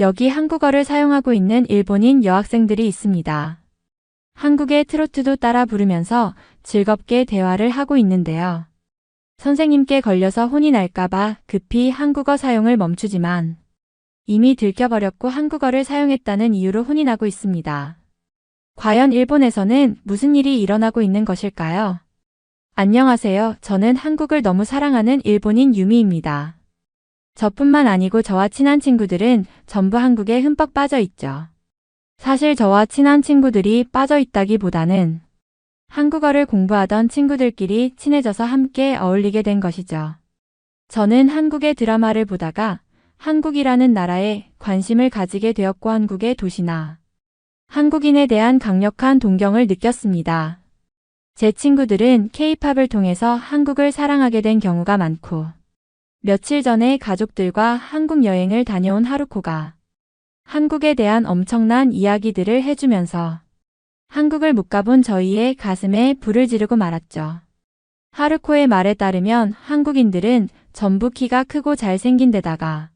여기 한국어를 사용하고 있는 일본인 여학생들이 있습니다. 한국의 트로트도 따라 부르면서 즐겁게 대화를 하고 있는데요. 선생님께 걸려서 혼이 날까봐 급히 한국어 사용을 멈추지만 이미 들켜버렸고 한국어를 사용했다는 이유로 혼이 나고 있습니다. 과연 일본에서는 무슨 일이 일어나고 있는 것일까요? 안녕하세요. 저는 한국을 너무 사랑하는 일본인 유미입니다. 저뿐만 아니고 저와 친한 친구들은 전부 한국에 흠뻑 빠져 있죠. 사실 저와 친한 친구들이 빠져 있다기보다는 한국어를 공부하던 친구들끼리 친해져서 함께 어울리게 된 것이죠. 저는 한국의 드라마를 보다가 한국이라는 나라에 관심을 가지게 되었고 한국의 도시나 한국인에 대한 강력한 동경을 느꼈습니다. 제 친구들은 K-팝을 통해서 한국을 사랑하게 된 경우가 많고 며칠 전에 가족들과 한국 여행을 다녀온 하루코가 한국에 대한 엄청난 이야기들을 해주면서 한국을 못 가본 저희의 가슴에 불을 지르고 말았죠. 하루코의 말에 따르면 한국인들은 전부 키가 크고 잘생긴 데다가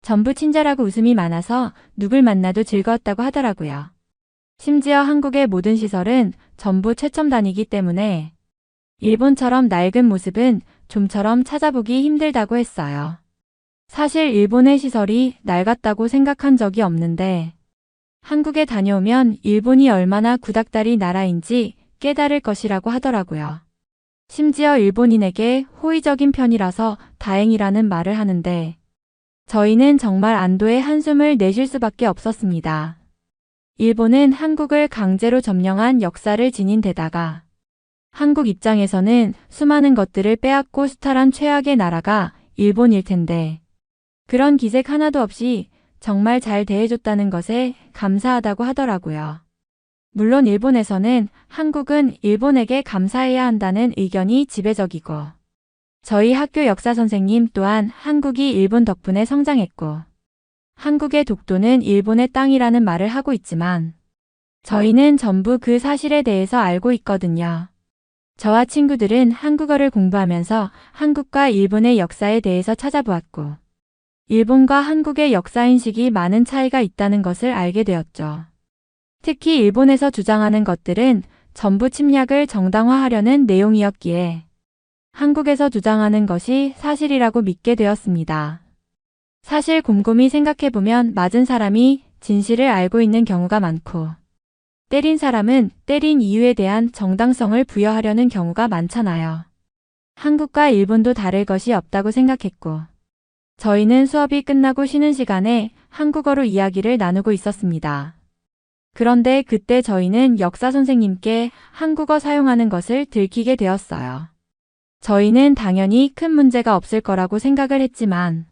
전부 친절하고 웃음이 많아서 누굴 만나도 즐거웠다고 하더라고요. 심지어 한국의 모든 시설은 전부 최첨단이기 때문에 일본처럼 낡은 모습은 좀처럼 찾아보기 힘들다고 했어요. 사실 일본의 시설이 낡았다고 생각한 적이 없는데 한국에 다녀오면 일본이 얼마나 구닥다리 나라인지 깨달을 것이라고 하더라고요. 심지어 일본인에게 호의적인 편이라서 다행이라는 말을 하는데 저희는 정말 안도의 한숨을 내쉴 수밖에 없었습니다. 일본은 한국을 강제로 점령한 역사를 지닌 데다가 한국 입장에서는 수많은 것들을 빼앗고 수탈한 최악의 나라가 일본일 텐데 그런 기색 하나도 없이 정말 잘 대해줬다는 것에 감사하다고 하더라고요. 물론 일본에서는 한국은 일본에게 감사해야 한다는 의견이 지배적이고 저희 학교 역사 선생님 또한 한국이 일본 덕분에 성장했고 한국의 독도는 일본의 땅이라는 말을 하고 있지만 저희는 전부 그 사실에 대해서 알고 있거든요. 저와 친구들은 한국어를 공부하면서 한국과 일본의 역사에 대해서 찾아보았고 일본과 한국의 역사인식이 많은 차이가 있다는 것을 알게 되었죠. 특히 일본에서 주장하는 것들은 전부 침략을 정당화하려는 내용이었기에 한국에서 주장하는 것이 사실이라고 믿게 되었습니다. 사실 곰곰이 생각해보면 맞은 사람이 진실을 알고 있는 경우가 많고 때린 사람은 때린 이유에 대한 정당성을 부여하려는 경우가 많잖아요. 한국과 일본도 다를 것이 없다고 생각했고 저희는 수업이 끝나고 쉬는 시간에 한국어로 이야기를 나누고 있었습니다. 그런데 그때 저희는 역사 선생님께 한국어 사용하는 것을 들키게 되었어요. 저희는 당연히 큰 문제가 없을 거라고 생각을 했지만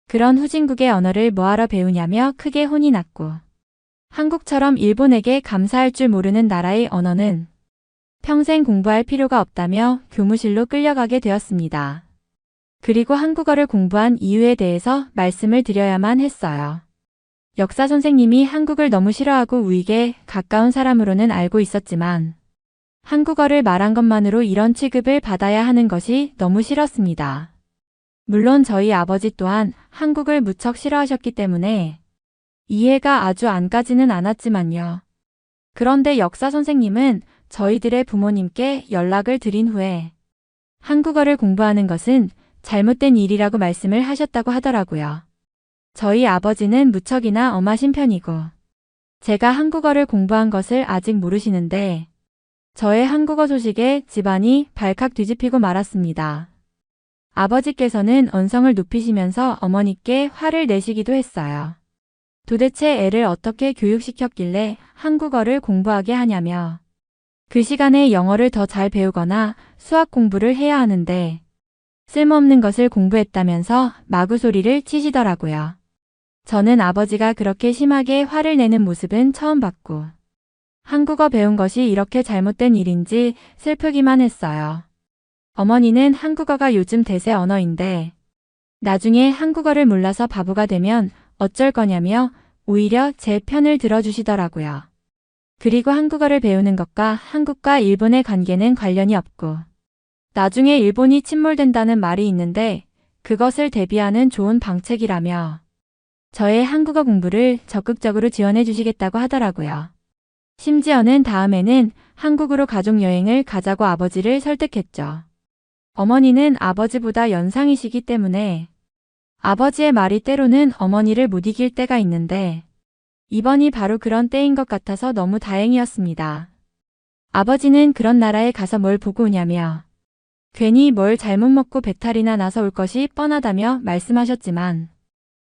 그런 후진국의 언어를 뭐하러 배우냐며 크게 혼이 났고 한국처럼 일본에게 감사할 줄 모르는 나라의 언어는 평생 공부할 필요가 없다며 교무실로 끌려가게 되었습니다. 그리고 한국어를 공부한 이유에 대해서 말씀을 드려야만 했어요. 역사 선생님이 한국을 너무 싫어하고 우익에 가까운 사람으로는 알고 있었지만 한국어를 말한 것만으로 이런 취급을 받아야 하는 것이 너무 싫었습니다. 물론 저희 아버지 또한 한국을 무척 싫어하셨기 때문에 이해가 아주 안 가지는 않았지만요. 그런데 역사 선생님은 저희들의 부모님께 연락을 드린 후에 한국어를 공부하는 것은 잘못된 일이라고 말씀을 하셨다고 하더라고요. 저희 아버지는 무척이나 엄하신 편이고 제가 한국어를 공부한 것을 아직 모르시는데 저의 한국어 소식에 집안이 발칵 뒤집히고 말았습니다. 아버지께서는 언성을 높이시면서 어머니께 화를 내시기도 했어요. 도대체 애를 어떻게 교육시켰길래 한국어를 공부하게 하냐며 그 시간에 영어를 더 잘 배우거나 수학 공부를 해야 하는데 쓸모없는 것을 공부했다면서 마구소리를 치시더라고요. 저는 아버지가 그렇게 심하게 화를 내는 모습은 처음 봤고 한국어 배운 것이 이렇게 잘못된 일인지 슬프기만 했어요. 어머니는 한국어가 요즘 대세 언어인데 나중에 한국어를 몰라서 바보가 되면 어쩔 거냐며 오히려 제 편을 들어주시더라고요. 그리고 한국어를 배우는 것과 한국과 일본의 관계는 관련이 없고 나중에 일본이 침몰된다는 말이 있는데 그것을 대비하는 좋은 방책이라며 저의 한국어 공부를 적극적으로 지원해 주시겠다고 하더라고요. 심지어는 다음에는 한국으로 가족 여행을 가자고 아버지를 설득했죠. 어머니는 아버지보다 연상이시기 때문에 아버지의 말이 때로는 어머니를 못 이길 때가 있는데 이번이 바로 그런 때인 것 같아서 너무 다행이었습니다. 아버지는 그런 나라에 가서 뭘 보고 오냐며 괜히 뭘 잘못 먹고 배탈이나 나서 올 것이 뻔하다며 말씀하셨지만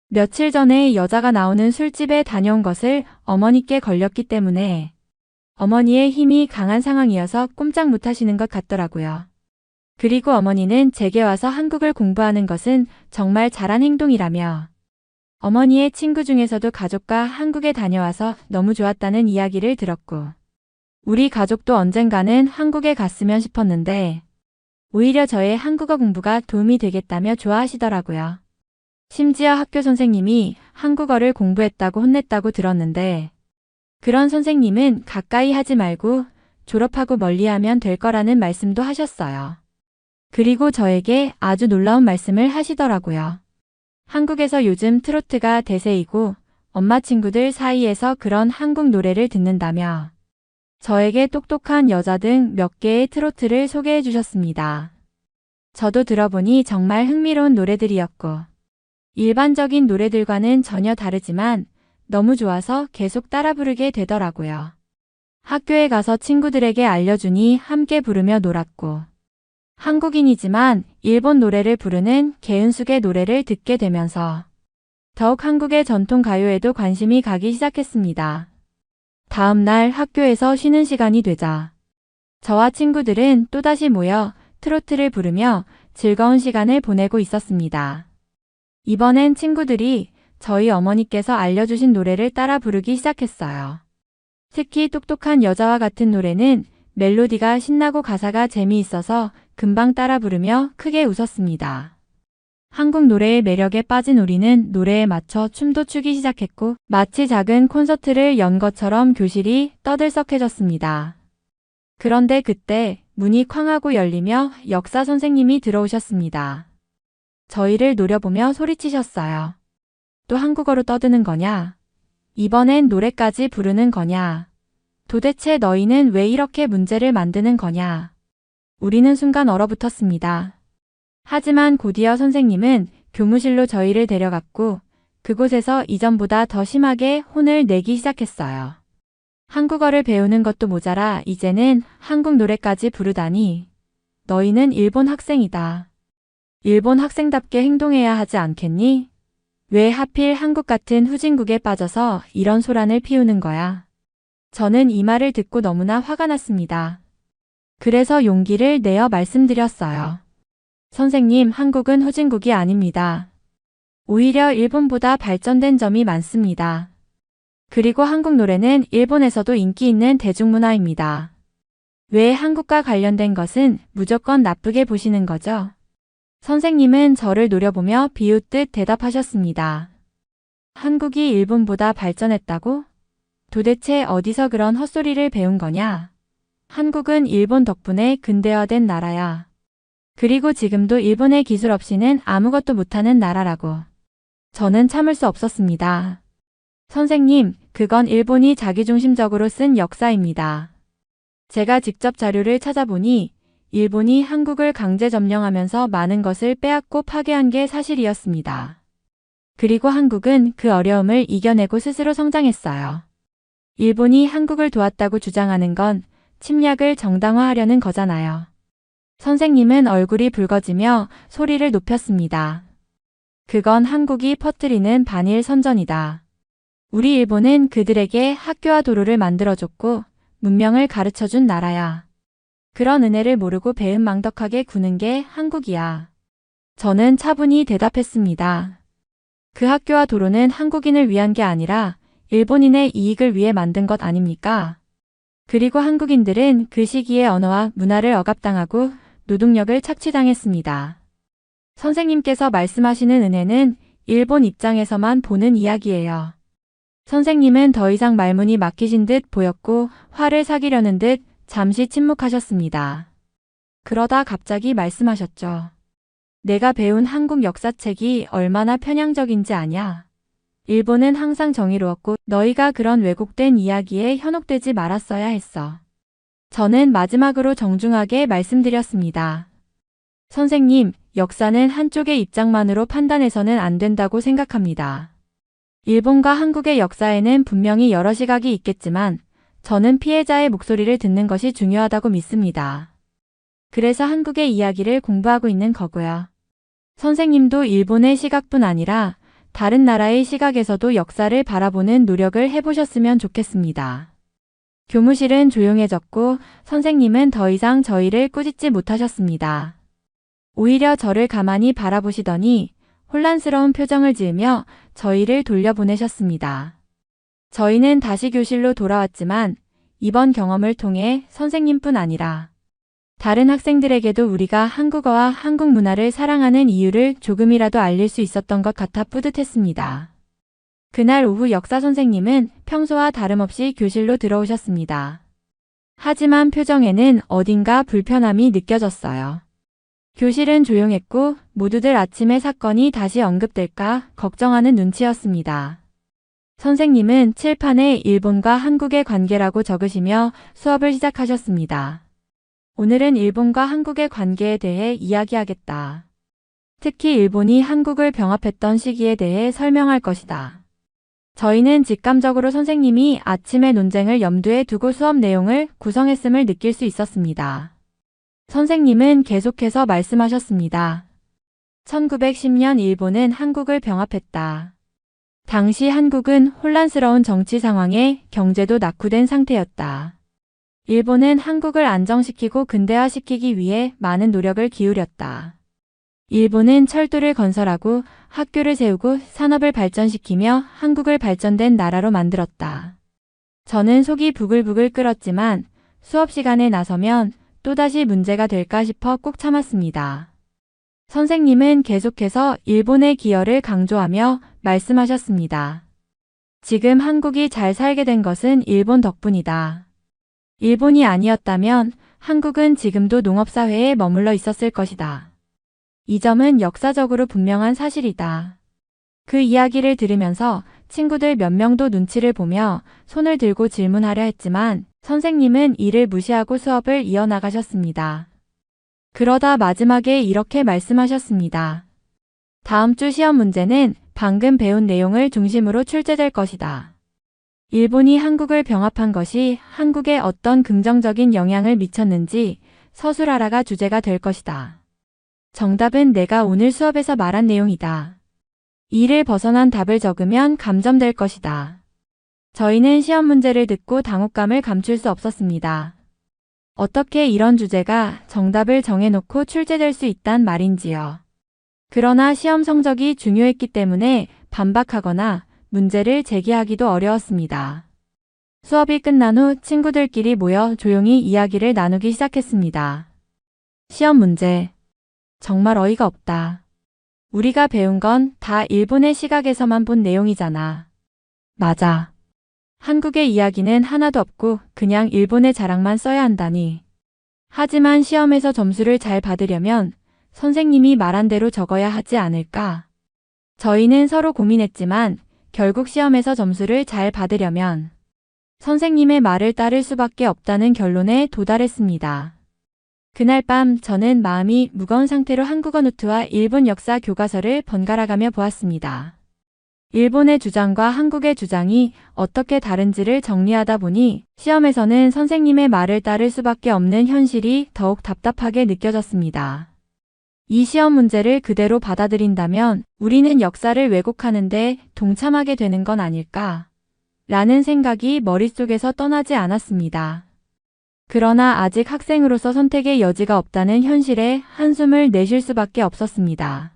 며칠 전에 여자가 나오는 술집에 다녀온 것을 어머니께 걸렸기 때문에 어머니의 힘이 강한 상황이어서 꼼짝 못하시는 것 같더라고요. 그리고 어머니는 제게 와서 한국을 공부하는 것은 정말 잘한 행동이라며 어머니의 친구 중에서도 가족과 한국에 다녀와서 너무 좋았다는 이야기를 들었고 우리 가족도 언젠가는 한국에 갔으면 싶었는데 오히려 저의 한국어 공부가 도움이 되겠다며 좋아하시더라고요. 심지어 학교 선생님이 한국어를 공부했다고 혼냈다고 들었는데 그런 선생님은 가까이 하지 말고 졸업하고 멀리하면 될 거라는 말씀도 하셨어요. 그리고 저에게 아주 놀라운 말씀을 하시더라고요. 한국에서 요즘 트로트가 대세이고 엄마 친구들 사이에서 그런 한국 노래를 듣는다며 저에게 똑똑한 여자 등 몇 개의 트로트를 소개해 주셨습니다. 저도 들어보니 정말 흥미로운 노래들이었고 일반적인 노래들과는 전혀 다르지만 너무 좋아서 계속 따라 부르게 되더라고요. 학교에 가서 친구들에게 알려주니 함께 부르며 놀았고 한국인이지만 일본 노래를 부르는 개은숙의 노래를 듣게 되면서 더욱 한국의 전통 가요에도 관심이 가기 시작했습니다. 다음 날 학교에서 쉬는 시간이 되자 저와 친구들은 또다시 모여 트로트를 부르며 즐거운 시간을 보내고 있었습니다. 이번엔 친구들이 저희 어머니께서 알려주신 노래를 따라 부르기 시작했어요. 특히 똑똑한 여자와 같은 노래는 멜로디가 신나고 가사가 재미있어서 금방 따라 부르며 크게 웃었습니다. 한국 노래의 매력에 빠진 우리는 노래에 맞춰 춤도 추기 시작했고 마치 작은 콘서트를 연 것처럼 교실이 떠들썩해졌습니다. 그런데 그때 문이 쾅 하고 열리며 역사 선생님이 들어오셨습니다. 저희를 노려보며 소리치셨어요. 또 한국어로 떠드는 거냐? 이번엔 노래까지 부르는 거냐? 도대체 너희는 왜 이렇게 문제를 만드는 거냐? 우리는 순간 얼어붙었습니다. 하지만 곧이어 선생님은 교무실로 저희를 데려갔고 그곳에서 이전보다 더 심하게 혼을 내기 시작했어요. 한국어를 배우는 것도 모자라 이제는 한국 노래까지 부르다니. 너희는 일본 학생이다. 일본 학생답게 행동해야 하지 않겠니? 왜 하필 한국 같은 후진국에 빠져서 이런 소란을 피우는 거야? 저는 이 말을 듣고 너무나 화가 났습니다. 그래서 용기를 내어 말씀드렸어요. 선생님, 한국은 후진국이 아닙니다. 오히려 일본보다 발전된 점이 많습니다. 그리고 한국 노래는 일본에서도 인기 있는 대중문화입니다. 왜 한국과 관련된 것은 무조건 나쁘게 보시는 거죠? 선생님은 저를 노려보며 비웃듯 대답하셨습니다. 한국이 일본보다 발전했다고? 도대체 어디서 그런 헛소리를 배운 거냐? 한국은 일본 덕분에 근대화된 나라야. 그리고 지금도 일본의 기술 없이는 아무것도 못하는 나라라고. 저는 참을 수 없었습니다. 선생님, 그건 일본이 자기중심적으로 쓴 역사입니다. 제가 직접 자료를 찾아보니 일본이 한국을 강제 점령하면서 많은 것을 빼앗고 파괴한 게 사실이었습니다. 그리고 한국은 그 어려움을 이겨내고 스스로 성장했어요. 일본이 한국을 도왔다고 주장하는 건 침략을 정당화하려는 거잖아요. 선생님은 얼굴이 붉어지며 소리를 높였습니다. 그건 한국이 퍼뜨리는 반일 선전이다. 우리 일본은 그들에게 학교와 도로를 만들어줬고 문명을 가르쳐준 나라야. 그런 은혜를 모르고 배은망덕하게 구는 게 한국이야. 저는 차분히 대답했습니다. 그 학교와 도로는 한국인을 위한 게 아니라 일본인의 이익을 위해 만든 것 아닙니까? 그리고 한국인들은 그 시기의 언어와 문화를 억압당하고 노동력을 착취당했습니다. 선생님께서 말씀하시는 은혜는 일본 입장에서만 보는 이야기예요. 선생님은 더 이상 말문이 막히신 듯 보였고 화를 사기려는 듯 잠시 침묵하셨습니다. 그러다 갑자기 말씀하셨죠. 내가 배운 한국 역사책이 얼마나 편향적인지 아냐? 일본은 항상 정의로웠고 너희가 그런 왜곡된 이야기에 현혹되지 말았어야 했어. 저는 마지막으로 정중하게 말씀드렸습니다. 선생님, 역사는 한쪽의 입장만으로 판단해서는 안 된다고 생각합니다. 일본과 한국의 역사에는 분명히 여러 시각이 있겠지만 저는 피해자의 목소리를 듣는 것이 중요하다고 믿습니다. 그래서 한국의 이야기를 공부하고 있는 거고요. 선생님도 일본의 시각뿐 아니라 다른 나라의 시각에서도 역사를 바라보는 노력을 해보셨으면 좋겠습니다. 교무실은 조용해졌고 선생님은 더 이상 저희를 꾸짖지 못하셨습니다. 오히려 저를 가만히 바라보시더니 혼란스러운 표정을 지으며 저희를 돌려보내셨습니다. 저희는 다시 교실로 돌아왔지만 이번 경험을 통해 선생님뿐 아니라 다른 학생들에게도 우리가 한국어와 한국 문화를 사랑하는 이유를 조금이라도 알릴 수 있었던 것 같아 뿌듯했습니다. 그날 오후 역사 선생님은 평소와 다름없이 교실로 들어오셨습니다. 하지만 표정에는 어딘가 불편함이 느껴졌어요. 교실은 조용했고 모두들 아침에 사건이 다시 언급될까 걱정하는 눈치였습니다. 선생님은 칠판에 일본과 한국의 관계라고 적으시며 수업을 시작하셨습니다. 오늘은 일본과 한국의 관계에 대해 이야기하겠다. 특히 일본이 한국을 병합했던 시기에 대해 설명할 것이다. 저희는 직감적으로 선생님이 아침의 논쟁을 염두에 두고 수업 내용을 구성했음을 느낄 수 있었습니다. 선생님은 계속해서 말씀하셨습니다. 1910년 일본은 한국을 병합했다. 당시 한국은 혼란스러운 정치 상황에 경제도 낙후된 상태였다. 일본은 한국을 안정시키고 근대화시키기 위해 많은 노력을 기울였다. 일본은 철도를 건설하고 학교를 세우고 산업을 발전시키며 한국을 발전된 나라로 만들었다. 저는 속이 부글부글 끓었지만 수업 시간에 나서면 또다시 문제가 될까 싶어 꾹 참았습니다. 선생님은 계속해서 일본의 기여를 강조하며 말씀하셨습니다. 지금 한국이 잘 살게 된 것은 일본 덕분이다. 일본이 아니었다면 한국은 지금도 농업사회에 머물러 있었을 것이다. 이 점은 역사적으로 분명한 사실이다. 그 이야기를 들으면서 친구들 몇 명도 눈치를 보며 손을 들고 질문하려 했지만 선생님은 이를 무시하고 수업을 이어나가셨습니다. 그러다 마지막에 이렇게 말씀하셨습니다. 다음 주 시험 문제는 방금 배운 내용을 중심으로 출제될 것이다. 일본이 한국을 병합한 것이 한국에 어떤 긍정적인 영향을 미쳤는지 서술하라가 주제가 될 것이다. 정답은 내가 오늘 수업에서 말한 내용이다. 이를 벗어난 답을 적으면 감점될 것이다. 저희는 시험 문제를 듣고 당혹감을 감출 수 없었습니다. 어떻게 이런 주제가 정답을 정해놓고 출제될 수 있단 말인지요. 그러나 시험 성적이 중요했기 때문에 반박하거나 문제를 제기하기도 어려웠습니다. 수업이 끝난 후 친구들끼리 모여 조용히 이야기를 나누기 시작했습니다. 시험 문제. 정말 어이가 없다. 우리가 배운 건 다 일본의 시각에서만 본 내용이잖아. 맞아. 한국의 이야기는 하나도 없고 그냥 일본의 자랑만 써야 한다니. 하지만 시험에서 점수를 잘 받으려면 선생님이 말한 대로 적어야 하지 않을까? 저희는 서로 고민했지만 결국 시험에서 점수를 잘 받으려면 선생님의 말을 따를 수밖에 없다는 결론에 도달했습니다. 그날 밤 저는 마음이 무거운 상태로 한국어 노트와 일본 역사 교과서를 번갈아가며 보았습니다. 일본의 주장과 한국의 주장이 어떻게 다른지를 정리하다 보니 시험에서는 선생님의 말을 따를 수밖에 없는 현실이 더욱 답답하게 느껴졌습니다. 이 시험 문제를 그대로 받아들인다면 우리는 역사를 왜곡하는데 동참하게 되는 건 아닐까? 라는 생각이 머릿속에서 떠나지 않았습니다. 그러나 아직 학생으로서 선택의 여지가 없다는 현실에 한숨을 내쉴 수밖에 없었습니다.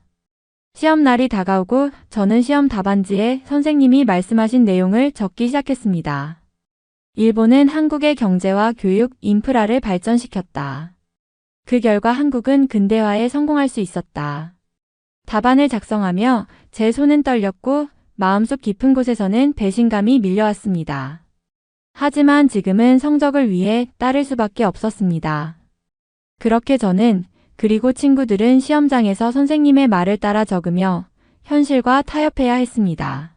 시험 날이 다가오고 저는 시험 답안지에 선생님이 말씀하신 내용을 적기 시작했습니다. 일본은 한국의 경제와 교육, 인프라를 발전시켰다. 그 결과 한국은 근대화에 성공할 수 있었다. 답안을 작성하며 제 손은 떨렸고 마음속 깊은 곳에서는 배신감이 밀려왔습니다. 하지만 지금은 성적을 위해 따를 수밖에 없었습니다. 그렇게 저는 그리고 친구들은 시험장에서 선생님의 말을 따라 적으며 현실과 타협해야 했습니다.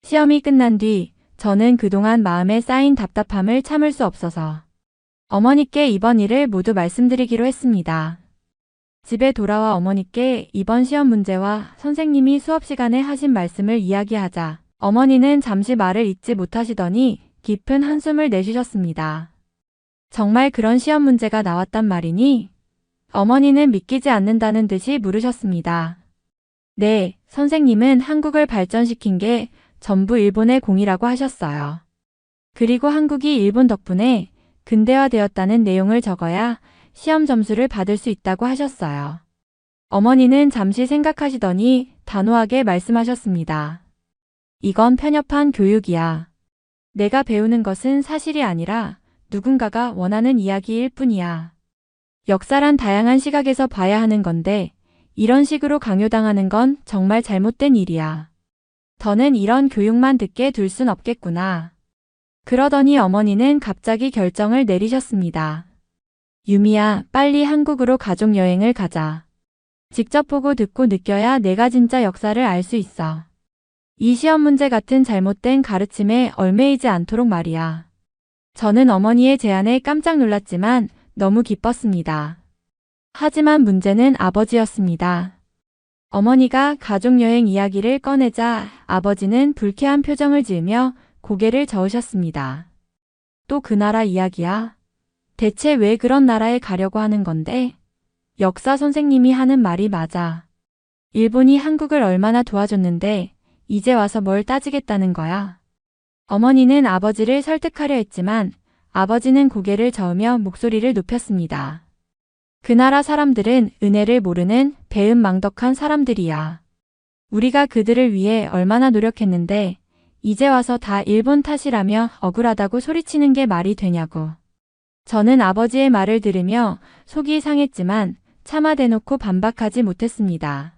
시험이 끝난 뒤 저는 그동안 마음에 쌓인 답답함을 참을 수 없어서 어머니께 이번 일을 모두 말씀드리기로 했습니다. 집에 돌아와 어머니께 이번 시험 문제와 선생님이 수업 시간에 하신 말씀을 이야기하자 어머니는 잠시 말을 잇지 못하시더니 깊은 한숨을 내쉬셨습니다. 정말 그런 시험 문제가 나왔단 말이니? 어머니는 믿기지 않는다는 듯이 물으셨습니다. 네, 선생님은 한국을 발전시킨 게 전부 일본의 공이라고 하셨어요. 그리고 한국이 일본 덕분에 근대화되었다는 내용을 적어야 시험 점수를 받을 수 있다고 하셨어요. 어머니는 잠시 생각하시더니 단호하게 말씀하셨습니다. 이건 편협한 교육이야. 내가 배우는 것은 사실이 아니라 누군가가 원하는 이야기일 뿐이야. 역사란 다양한 시각에서 봐야 하는 건데 이런 식으로 강요당하는 건 정말 잘못된 일이야. 더는 이런 교육만 듣게 둘 순 없겠구나. 그러더니 어머니는 갑자기 결정을 내리셨습니다. 유미야, 빨리 한국으로 가족여행을 가자. 직접 보고 듣고 느껴야 내가 진짜 역사를 알 수 있어. 이 시험 문제 같은 잘못된 가르침에 얽매이지 않도록 말이야. 저는 어머니의 제안에 깜짝 놀랐지만 너무 기뻤습니다. 하지만 문제는 아버지였습니다. 어머니가 가족여행 이야기를 꺼내자 아버지는 불쾌한 표정을 지으며 고개를 저으셨습니다. 또 그 나라 이야기야? 대체 왜 그런 나라에 가려고 하는 건데? 역사 선생님이 하는 말이 맞아. 일본이 한국을 얼마나 도와줬는데 이제 와서 뭘 따지겠다는 거야? 어머니는 아버지를 설득하려 했지만 아버지는 고개를 저으며 목소리를 높였습니다. 그 나라 사람들은 은혜를 모르는 배은망덕한 사람들이야. 우리가 그들을 위해 얼마나 노력했는데 이제 와서 다 일본 탓이라며 억울하다고 소리치는 게 말이 되냐고. 저는 아버지의 말을 들으며 속이 상했지만 차마 대놓고 반박하지 못했습니다.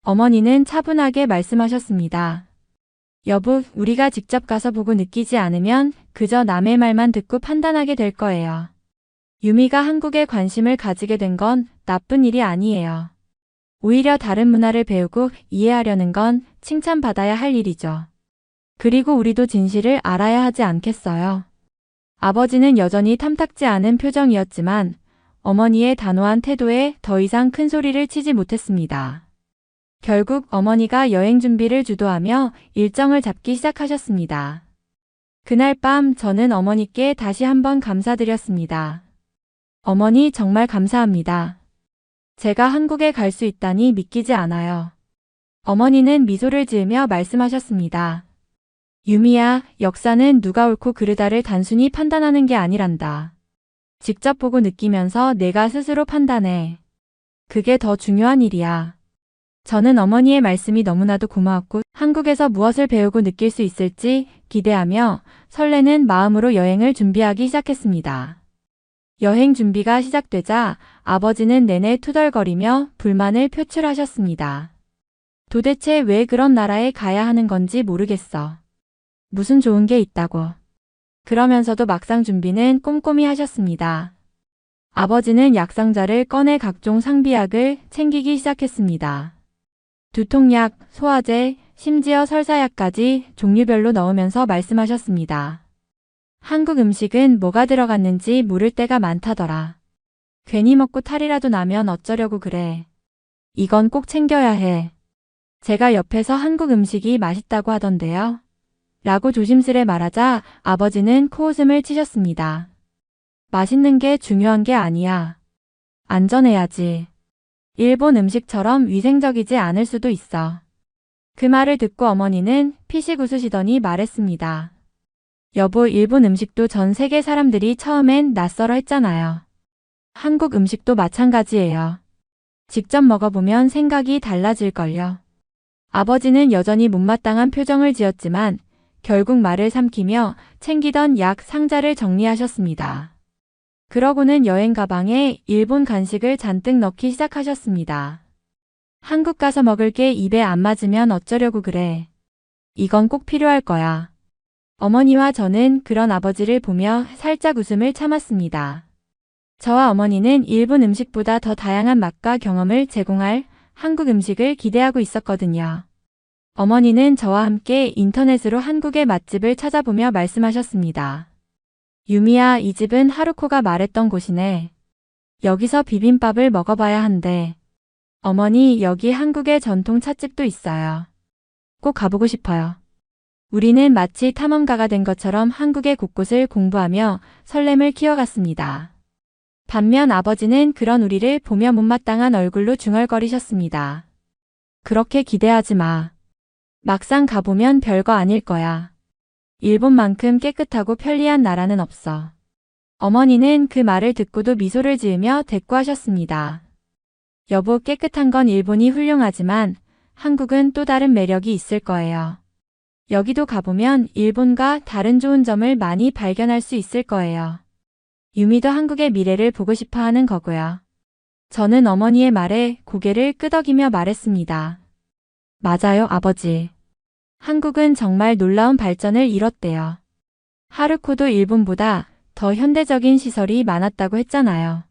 어머니는 차분하게 말씀하셨습니다. 여보, 우리가 직접 가서 보고 느끼지 않으면 그저 남의 말만 듣고 판단하게 될 거예요. 유미가 한국에 관심을 가지게 된 건 나쁜 일이 아니에요. 오히려 다른 문화를 배우고 이해하려는 건 칭찬받아야 할 일이죠. 그리고 우리도 진실을 알아야 하지 않겠어요? 아버지는 여전히 탐탁지 않은 표정이었지만 어머니의 단호한 태도에 더 이상 큰 소리를 치지 못했습니다. 결국 어머니가 여행 준비를 주도하며 일정을 잡기 시작하셨습니다. 그날 밤 저는 어머니께 다시 한번 감사드렸습니다. 어머니, 정말 감사합니다. 제가 한국에 갈 수 있다니 믿기지 않아요. 어머니는 미소를 지으며 말씀하셨습니다. 유미야, 역사는 누가 옳고 그르다를 단순히 판단하는 게 아니란다. 직접 보고 느끼면서 내가 스스로 판단해. 그게 더 중요한 일이야. 저는 어머니의 말씀이 너무나도 고마웠고 한국에서 무엇을 배우고 느낄 수 있을지 기대하며 설레는 마음으로 여행을 준비하기 시작했습니다. 여행 준비가 시작되자 아버지는 내내 투덜거리며 불만을 표출하셨습니다. 도대체 왜 그런 나라에 가야 하는 건지 모르겠어. 무슨 좋은 게 있다고. 그러면서도 막상 준비는 꼼꼼히 하셨습니다. 아버지는 약상자를 꺼내 각종 상비약을 챙기기 시작했습니다. 두통약, 소화제, 심지어 설사약까지 종류별로 넣으면서 말씀하셨습니다. 한국 음식은 뭐가 들어갔는지 모를 때가 많다더라. 괜히 먹고 탈이라도 나면 어쩌려고 그래. 이건 꼭 챙겨야 해. 제가 옆에서 한국 음식이 맛있다고 하던데요. 라고 조심스레 말하자 아버지는 코웃음을 치셨습니다. 맛있는 게 중요한 게 아니야. 안전해야지. 일본 음식처럼 위생적이지 않을 수도 있어. 그 말을 듣고 어머니는 피식 웃으시더니 말했습니다. 여보, 일본 음식도 전 세계 사람들이 처음엔 낯설어 했잖아요. 한국 음식도 마찬가지예요. 직접 먹어보면 생각이 달라질걸요. 아버지는 여전히 못마땅한 표정을 지었지만 결국 말을 삼키며 챙기던 약 상자를 정리하셨습니다. 그러고는 여행 가방에 일본 간식을 잔뜩 넣기 시작하셨습니다. 한국 가서 먹을 게 입에 안 맞으면 어쩌려고 그래. 이건 꼭 필요할 거야. 어머니와 저는 그런 아버지를 보며 살짝 웃음을 참았습니다. 저와 어머니는 일본 음식보다 더 다양한 맛과 경험을 제공할 한국 음식을 기대하고 있었거든요. 어머니는 저와 함께 인터넷으로 한국의 맛집을 찾아보며 말씀하셨습니다. 유미야, 이 집은 하루코가 말했던 곳이네. 여기서 비빔밥을 먹어봐야 한대. 어머니, 여기 한국의 전통 찻집도 있어요. 꼭 가보고 싶어요. 우리는 마치 탐험가가 된 것처럼 한국의 곳곳을 공부하며 설렘을 키워갔습니다. 반면 아버지는 그런 우리를 보며 못마땅한 얼굴로 중얼거리셨습니다. 그렇게 기대하지 마. 막상 가보면 별거 아닐 거야. 일본만큼 깨끗하고 편리한 나라는 없어. 어머니는 그 말을 듣고도 미소를 지으며 대꾸하셨습니다. 여보, 깨끗한 건 일본이 훌륭하지만 한국은 또 다른 매력이 있을 거예요. 여기도 가보면 일본과 다른 좋은 점을 많이 발견할 수 있을 거예요. 유미도 한국의 미래를 보고 싶어 하는 거고요. 저는 어머니의 말에 고개를 끄덕이며 말했습니다. 맞아요, 아버지. 한국은 정말 놀라운 발전을 이뤘대요. 하루코도 일본보다 더 현대적인 시설이 많았다고 했잖아요.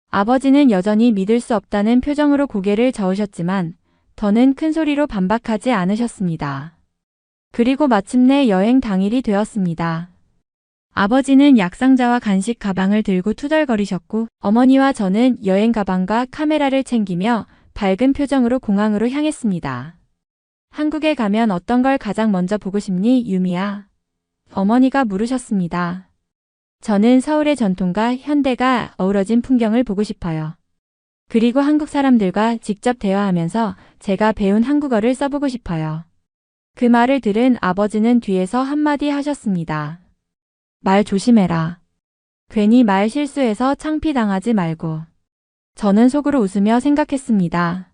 아버지는 여전히 믿을 수 없다는 표정으로 고개를 저으셨지만 더는 큰 소리로 반박하지 않으셨습니다. 그리고 마침내 여행 당일이 되었습니다. 아버지는 약상자와 간식 가방을 들고 투덜거리셨고 어머니와 저는 여행 가방과 카메라를 챙기며 밝은 표정으로 공항으로 향했습니다. 한국에 가면 어떤 걸 가장 먼저 보고 싶니, 유미야? 어머니가 물으셨습니다. 저는 서울의 전통과 현대가 어우러진 풍경을 보고 싶어요. 그리고 한국 사람들과 직접 대화하면서 제가 배운 한국어를 써보고 싶어요. 그 말을 들은 아버지는 뒤에서 한마디 하셨습니다. 말 조심해라. 괜히 말 실수해서 창피당하지 말고. 저는 속으로 웃으며 생각했습니다.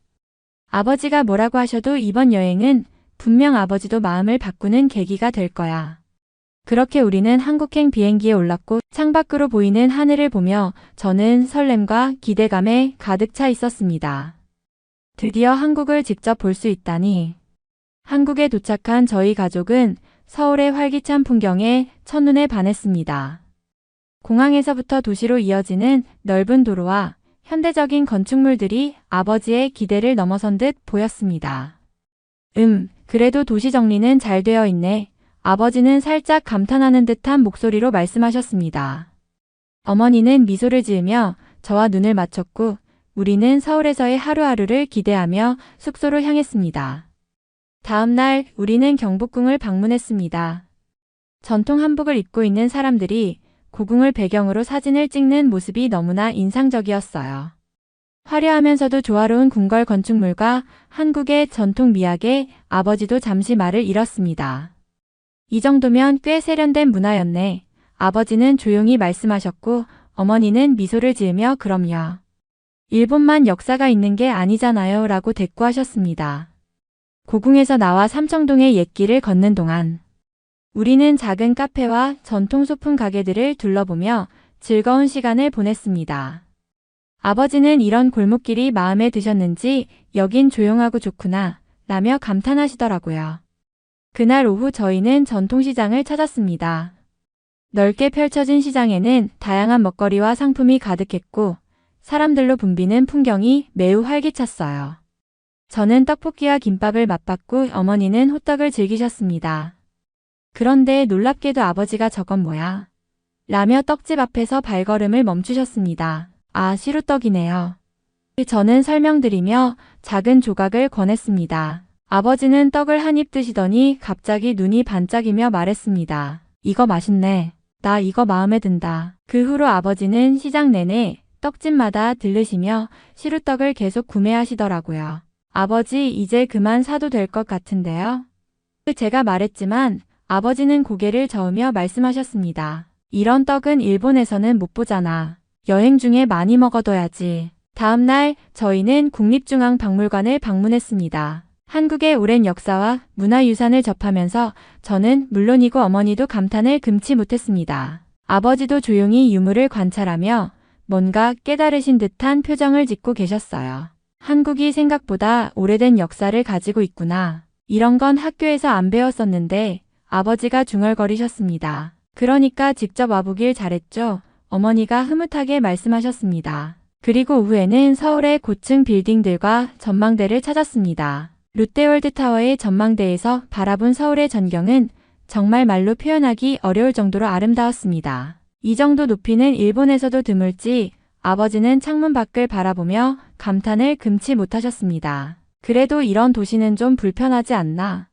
아버지가 뭐라고 하셔도 이번 여행은 분명 아버지도 마음을 바꾸는 계기가 될 거야. 그렇게 우리는 한국행 비행기에 올랐고 창밖으로 보이는 하늘을 보며 저는 설렘과 기대감에 가득 차 있었습니다. 드디어 한국을 직접 볼 수 있다니. 한국에 도착한 저희 가족은 서울의 활기찬 풍경에 첫눈에 반했습니다. 공항에서부터 도시로 이어지는 넓은 도로와 현대적인 건축물들이 아버지의 기대를 넘어선 듯 보였습니다. 그래도 도시 정리는 잘 되어 있네. 아버지는 살짝 감탄하는 듯한 목소리로 말씀하셨습니다. 어머니는 미소를 지으며 저와 눈을 맞췄고 우리는 서울에서의 하루하루를 기대하며 숙소로 향했습니다. 다음 날 우리는 경복궁을 방문했습니다. 전통 한복을 입고 있는 사람들이 고궁을 배경으로 사진을 찍는 모습이 너무나 인상적이었어요. 화려하면서도 조화로운 궁궐 건축물과 한국의 전통 미학에 아버지도 잠시 말을 잃었습니다. 이 정도면 꽤 세련된 문화였네. 아버지는 조용히 말씀하셨고 어머니는 미소를 지으며 그럼요. 일본만 역사가 있는 게 아니잖아요 라고 대꾸하셨습니다. 고궁에서 나와 삼청동의 옛길을 걷는 동안 우리는 작은 카페와 전통 소품 가게들을 둘러보며 즐거운 시간을 보냈습니다. 아버지는 이런 골목길이 마음에 드셨는지 여긴 조용하고 좋구나 라며 감탄하시더라고요. 그날 오후 저희는 전통시장을 찾았습니다. 넓게 펼쳐진 시장에는 다양한 먹거리와 상품이 가득했고 사람들로 붐비는 풍경이 매우 활기찼어요. 저는 떡볶이와 김밥을 맛봤고 어머니는 호떡을 즐기셨습니다. 그런데 놀랍게도 아버지가 저건 뭐야? 라며 떡집 앞에서 발걸음을 멈추셨습니다. 아, 시루떡이네요. 저는 설명드리며 작은 조각을 권했습니다. 아버지는 떡을 한 입 드시더니 갑자기 눈이 반짝이며 말했습니다. 이거 맛있네. 나 이거 마음에 든다. 그 후로 아버지는 시장 내내 떡집마다 들르시며 시루떡을 계속 구매하시더라고요. 아버지, 이제 그만 사도 될 것 같은데요? 제가 말했지만 아버지는 고개를 저으며 말씀하셨습니다. 이런 떡은 일본에서는 못 보잖아. 여행 중에 많이 먹어둬야지. 다음 날 저희는 국립중앙박물관을 방문했습니다. 한국의 오랜 역사와 문화유산을 접하면서 저는 물론이고 어머니도 감탄을 금치 못했습니다. 아버지도 조용히 유물을 관찰하며 뭔가 깨달으신 듯한 표정을 짓고 계셨어요. 한국이 생각보다 오래된 역사를 가지고 있구나. 이런 건 학교에서 안 배웠었는데 아버지가 중얼거리셨습니다. 그러니까 직접 와보길 잘했죠. 어머니가 흐뭇하게 말씀하셨습니다. 그리고 오후에는 서울의 고층 빌딩들과 전망대를 찾았습니다. 롯데월드타워의 전망대에서 바라본 서울의 전경은 정말 말로 표현하기 어려울 정도로 아름다웠습니다. 이 정도 높이는 일본에서도 드물지 아버지는 창문 밖을 바라보며 감탄을 금치 못하셨습니다. 그래도 이런 도시는 좀 불편하지 않나?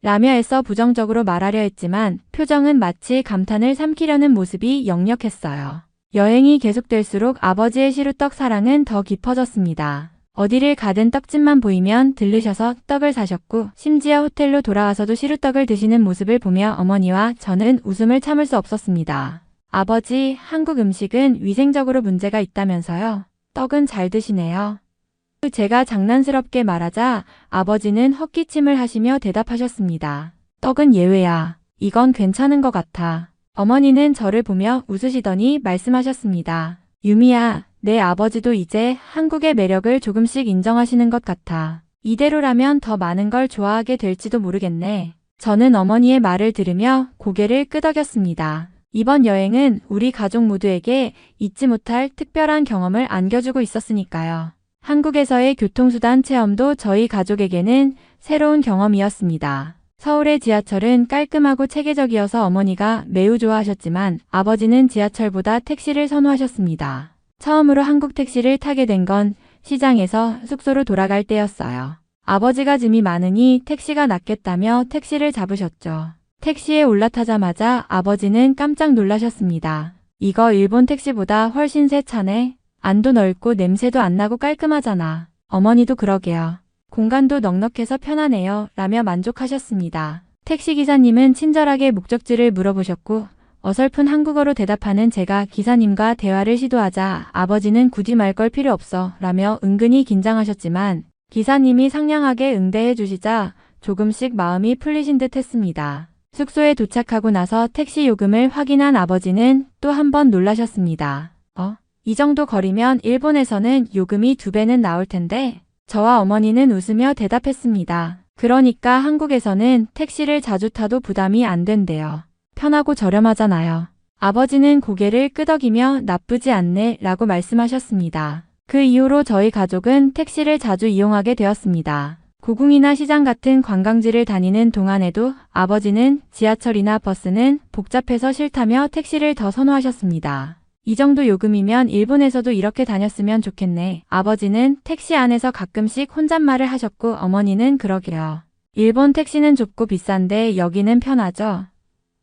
라며 애써 부정적으로 말하려 했지만 표정은 마치 감탄을 삼키려는 모습이 역력했어요. 여행이 계속될수록 아버지의 시루떡 사랑은 더 깊어졌습니다. 어디를 가든 떡집만 보이면 들르셔서 떡을 사셨고 심지어 호텔로 돌아와서도 시루떡을 드시는 모습을 보며 어머니와 저는 웃음을 참을 수 없었습니다. 아버지, 한국 음식은 위생적으로 문제가 있다면서요? 떡은 잘 드시네요. 제가 장난스럽게 말하자 아버지는 헛기침을 하시며 대답하셨습니다. 떡은 예외야. 이건 괜찮은 것 같아. 어머니는 저를 보며 웃으시더니 말씀하셨습니다. 유미야, 내 아버지도 이제 한국의 매력을 조금씩 인정하시는 것 같아. 이대로라면 더 많은 걸 좋아하게 될지도 모르겠네. 저는 어머니의 말을 들으며 고개를 끄덕였습니다. 이번 여행은 우리 가족 모두에게 잊지 못할 특별한 경험을 안겨주고 있었으니까요. 한국에서의 교통수단 체험도 저희 가족에게는 새로운 경험이었습니다. 서울의 지하철은 깔끔하고 체계적이어서 어머니가 매우 좋아하셨지만 아버지는 지하철보다 택시를 선호하셨습니다. 처음으로 한국 택시를 타게 된 건 시장에서 숙소로 돌아갈 때였어요. 아버지가 짐이 많으니 택시가 낫겠다며 택시를 잡으셨죠. 택시에 올라타자마자 아버지는 깜짝 놀라셨습니다. 이거 일본 택시보다 훨씬 새 차네. 안도 넓고 냄새도 안 나고 깔끔하잖아. 어머니도 그러게요. 공간도 넉넉해서 편하네요. 라며 만족하셨습니다. 택시기사님은 친절하게 목적지를 물어보셨고 어설픈 한국어로 대답하는 제가 기사님과 대화를 시도하자 아버지는 굳이 말 걸 필요 없어 라며 은근히 긴장하셨지만 기사님이 상냥하게 응대해 주시자 조금씩 마음이 풀리신 듯 했습니다. 숙소에 도착하고 나서 택시 요금을 확인한 아버지는 또 한 번 놀라셨습니다. 이 정도 거리면 일본에서는 요금이 2배는 나올 텐데? 저와 어머니는 웃으며 대답했습니다. 그러니까 한국에서는 택시를 자주 타도 부담이 안 된대요. 편하고 저렴하잖아요. 아버지는 고개를 끄덕이며 나쁘지 않네 라고 말씀하셨습니다. 그 이후로 저희 가족은 택시를 자주 이용하게 되었습니다. 고궁이나 시장 같은 관광지를 다니는 동안에도 아버지는 지하철이나 버스는 복잡해서 싫다며 택시를 더 선호하셨습니다. 이 정도 요금이면 일본에서도 이렇게 다녔으면 좋겠네. 아버지는 택시 안에서 가끔씩 혼잣말을 하셨고 어머니는 그러게요. 일본 택시는 좁고 비싼데 여기는 편하죠?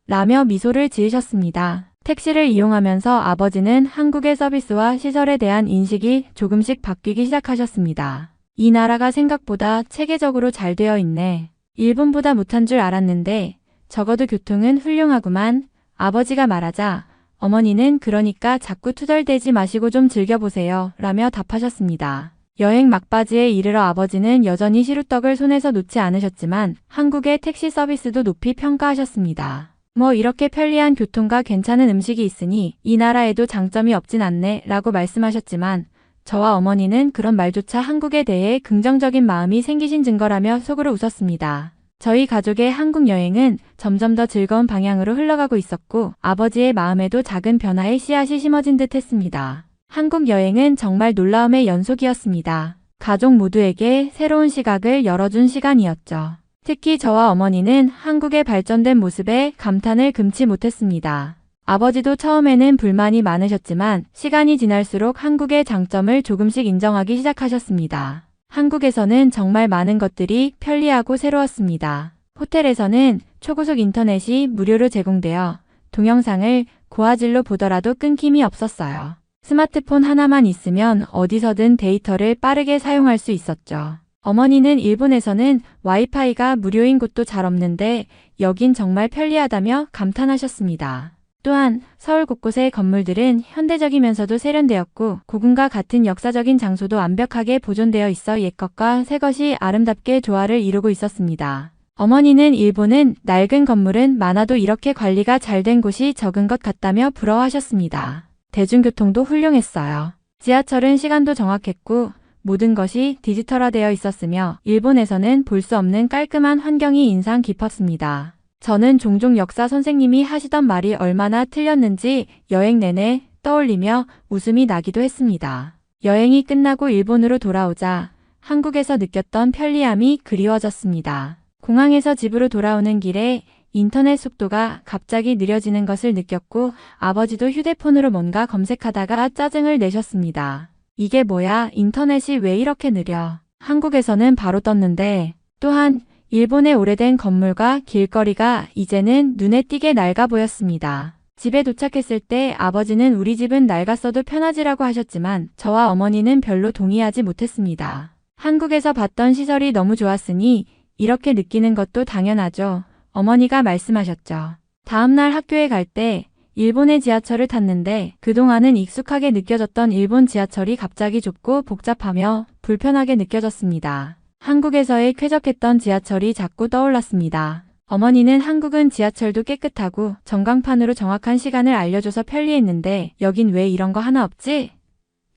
라며 미소를 지으셨습니다. 택시를 이용하면서 아버지는 한국의 서비스와 시설에 대한 인식이 조금씩 바뀌기 시작하셨습니다. 이 나라가 생각보다 체계적으로 잘 되어 있네. 일본보다 못한 줄 알았는데 적어도 교통은 훌륭하구만. 아버지가 말하자 어머니는 그러니까 자꾸 투덜대지 마시고 좀 즐겨보세요. 라며 답하셨습니다. 여행 막바지에 이르러 아버지는 여전히 시루떡을 손에서 놓지 않으셨지만 한국의 택시 서비스도 높이 평가하셨습니다. 뭐 이렇게 편리한 교통과 괜찮은 음식이 있으니 이 나라에도 장점이 없진 않네 라고 말씀하셨지만 저와 어머니는 그런 말조차 한국에 대해 긍정적인 마음이 생기신 증거라며 속으로 웃었습니다. 저희 가족의 한국 여행은 점점 더 즐거운 방향으로 흘러가고 있었고 아버지의 마음에도 작은 변화의 씨앗이 심어진 듯 했습니다. 한국 여행은 정말 놀라움의 연속이었습니다. 가족 모두에게 새로운 시각을 열어준 시간이었죠. 특히 저와 어머니는 한국의 발전된 모습에 감탄을 금치 못했습니다. 아버지도 처음에는 불만이 많으셨지만 시간이 지날수록 한국의 장점을 조금씩 인정하기 시작하셨습니다. 한국에서는 정말 많은 것들이 편리하고 새로웠습니다. 호텔에서는 초고속 인터넷이 무료로 제공되어 동영상을 고화질로 보더라도 끊김이 없었어요. 스마트폰 하나만 있으면 어디서든 데이터를 빠르게 사용할 수 있었죠. 어머니는 일본에서는 와이파이가 무료인 곳도 잘 없는데 여긴 정말 편리하다며 감탄하셨습니다. 또한 서울 곳곳의 건물들은 현대적이면서도 세련되었고 고궁과 같은 역사적인 장소도 완벽하게 보존되어 있어 옛것과 새것이 아름답게 조화를 이루고 있었습니다. 어머니는 일본은 낡은 건물은 많아도 이렇게 관리가 잘 된 곳이 적은 것 같다며 부러워하셨습니다. 대중교통도 훌륭했어요. 지하철은 시간도 정확했고 모든 것이 디지털화되어 있었으며 일본에서는 볼 수 없는 깔끔한 환경이 인상 깊었습니다. 저는 종종 역사 선생님이 하시던 말이 얼마나 틀렸는지 여행 내내 떠올리며 웃음이 나기도 했습니다. 여행이 끝나고 일본으로 돌아오자 한국에서 느꼈던 편리함이 그리워졌습니다. 공항에서 집으로 돌아오는 길에 인터넷 속도가 갑자기 느려지는 것을 느꼈고 아버지도 휴대폰으로 뭔가 검색하다가 짜증을 내셨습니다. 이게 뭐야? 인터넷이 왜 이렇게 느려? 한국에서는 바로 떴는데. 또한 일본의 오래된 건물과 길거리가 이제는 눈에 띄게 낡아 보였습니다. 집에 도착했을 때 아버지는 우리 집은 낡았어도 편하지라고 하셨지만 저와 어머니는 별로 동의하지 못했습니다. 한국에서 봤던 시설이 너무 좋았으니 이렇게 느끼는 것도 당연하죠. 어머니가 말씀하셨죠. 다음날 학교에 갈 때 일본의 지하철을 탔는데 그동안은 익숙하게 느껴졌던 일본 지하철이 갑자기 좁고 복잡하며 불편하게 느껴졌습니다. 한국에서의 쾌적했던 지하철이 자꾸 떠올랐습니다. 어머니는 한국은 지하철도 깨끗하고 전광판으로 정확한 시간을 알려줘서 편리했는데 여긴 왜 이런 거 하나 없지?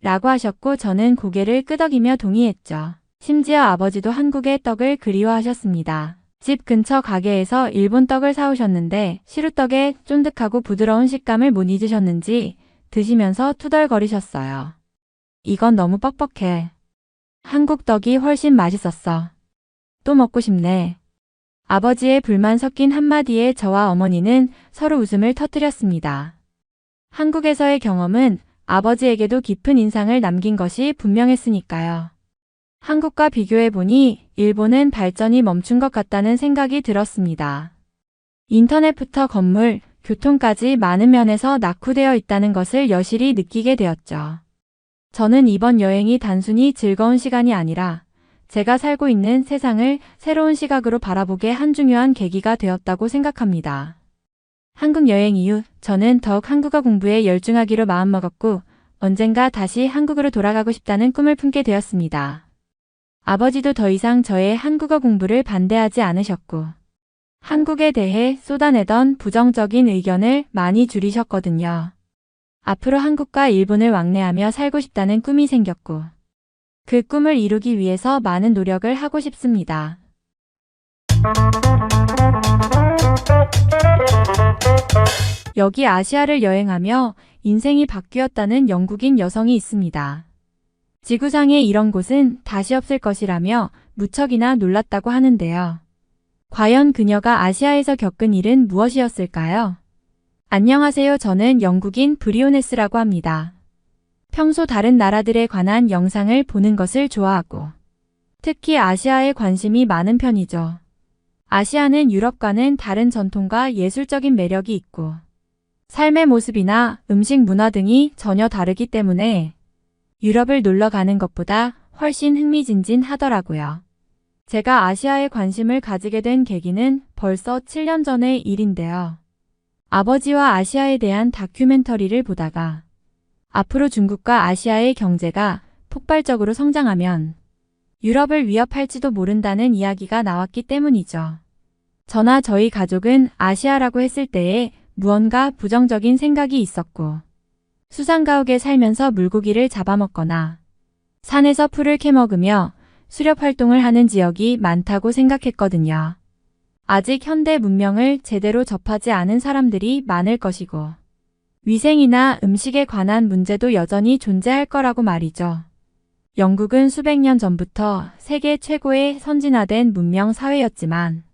라고 하셨고 저는 고개를 끄덕이며 동의했죠. 심지어 아버지도 한국의 떡을 그리워하셨습니다. 집 근처 가게에서 일본 떡을 사오셨는데 시루떡의 쫀득하고 부드러운 식감을 못 잊으셨는지 드시면서 투덜거리셨어요. 이건 너무 뻑뻑해. 한국 떡이 훨씬 맛있었어. 또 먹고 싶네. 아버지의 불만 섞인 한마디에 저와 어머니는 서로 웃음을 터뜨렸습니다. 한국에서의 경험은 아버지에게도 깊은 인상을 남긴 것이 분명했으니까요. 한국과 비교해보니 일본은 발전이 멈춘 것 같다는 생각이 들었습니다. 인터넷부터 건물, 교통까지 많은 면에서 낙후되어 있다는 것을 여실히 느끼게 되었죠. 저는 이번 여행이 단순히 즐거운 시간이 아니라 제가 살고 있는 세상을 새로운 시각으로 바라보게 한 중요한 계기가 되었다고 생각합니다. 한국 여행 이후 저는 더욱 한국어 공부에 열중하기로 마음먹었고 언젠가 다시 한국으로 돌아가고 싶다는 꿈을 품게 되었습니다. 아버지도 더 이상 저의 한국어 공부를 반대하지 않으셨고 한국에 대해 쏟아내던 부정적인 의견을 많이 줄이셨거든요. 앞으로 한국과 일본을 왕래하며 살고 싶다는 꿈이 생겼고 그 꿈을 이루기 위해서 많은 노력을 하고 싶습니다. 여기 아시아를 여행하며 인생이 바뀌었다는 영국인 여성이 있습니다. 지구상에 이런 곳은 다시 없을 것이라며 무척이나 놀랐다고 하는데요. 과연 그녀가 아시아에서 겪은 일은 무엇이었을까요? 안녕하세요. 저는 영국인 브리오네스라고 합니다. 평소 다른 나라들에 관한 영상을 보는 것을 좋아하고 특히 아시아에 관심이 많은 편이죠. 아시아는 유럽과는 다른 전통과 예술적인 매력이 있고 삶의 모습이나 음식 문화 등이 전혀 다르기 때문에 유럽을 놀러 가는 것보다 훨씬 흥미진진하더라고요. 제가 아시아에 관심을 가지게 된 계기는 벌써 7년 전의 일인데요. 아버지와 아시아에 대한 다큐멘터리를 보다가 앞으로 중국과 아시아의 경제가 폭발적으로 성장하면 유럽을 위협할지도 모른다는 이야기가 나왔기 때문이죠. 저나 저희 가족은 아시아라고 했을 때에 무언가 부정적인 생각이 있었고 수상가옥에 살면서 물고기를 잡아먹거나 산에서 풀을 캐먹으며 수렵 활동을 하는 지역이 많다고 생각했거든요. 아직 현대 문명을 제대로 접하지 않은 사람들이 많을 것이고 위생이나 음식에 관한 문제도 여전히 존재할 거라고 말이죠. 영국은 수백 년 전부터 세계 최고의 선진화된 문명 사회였지만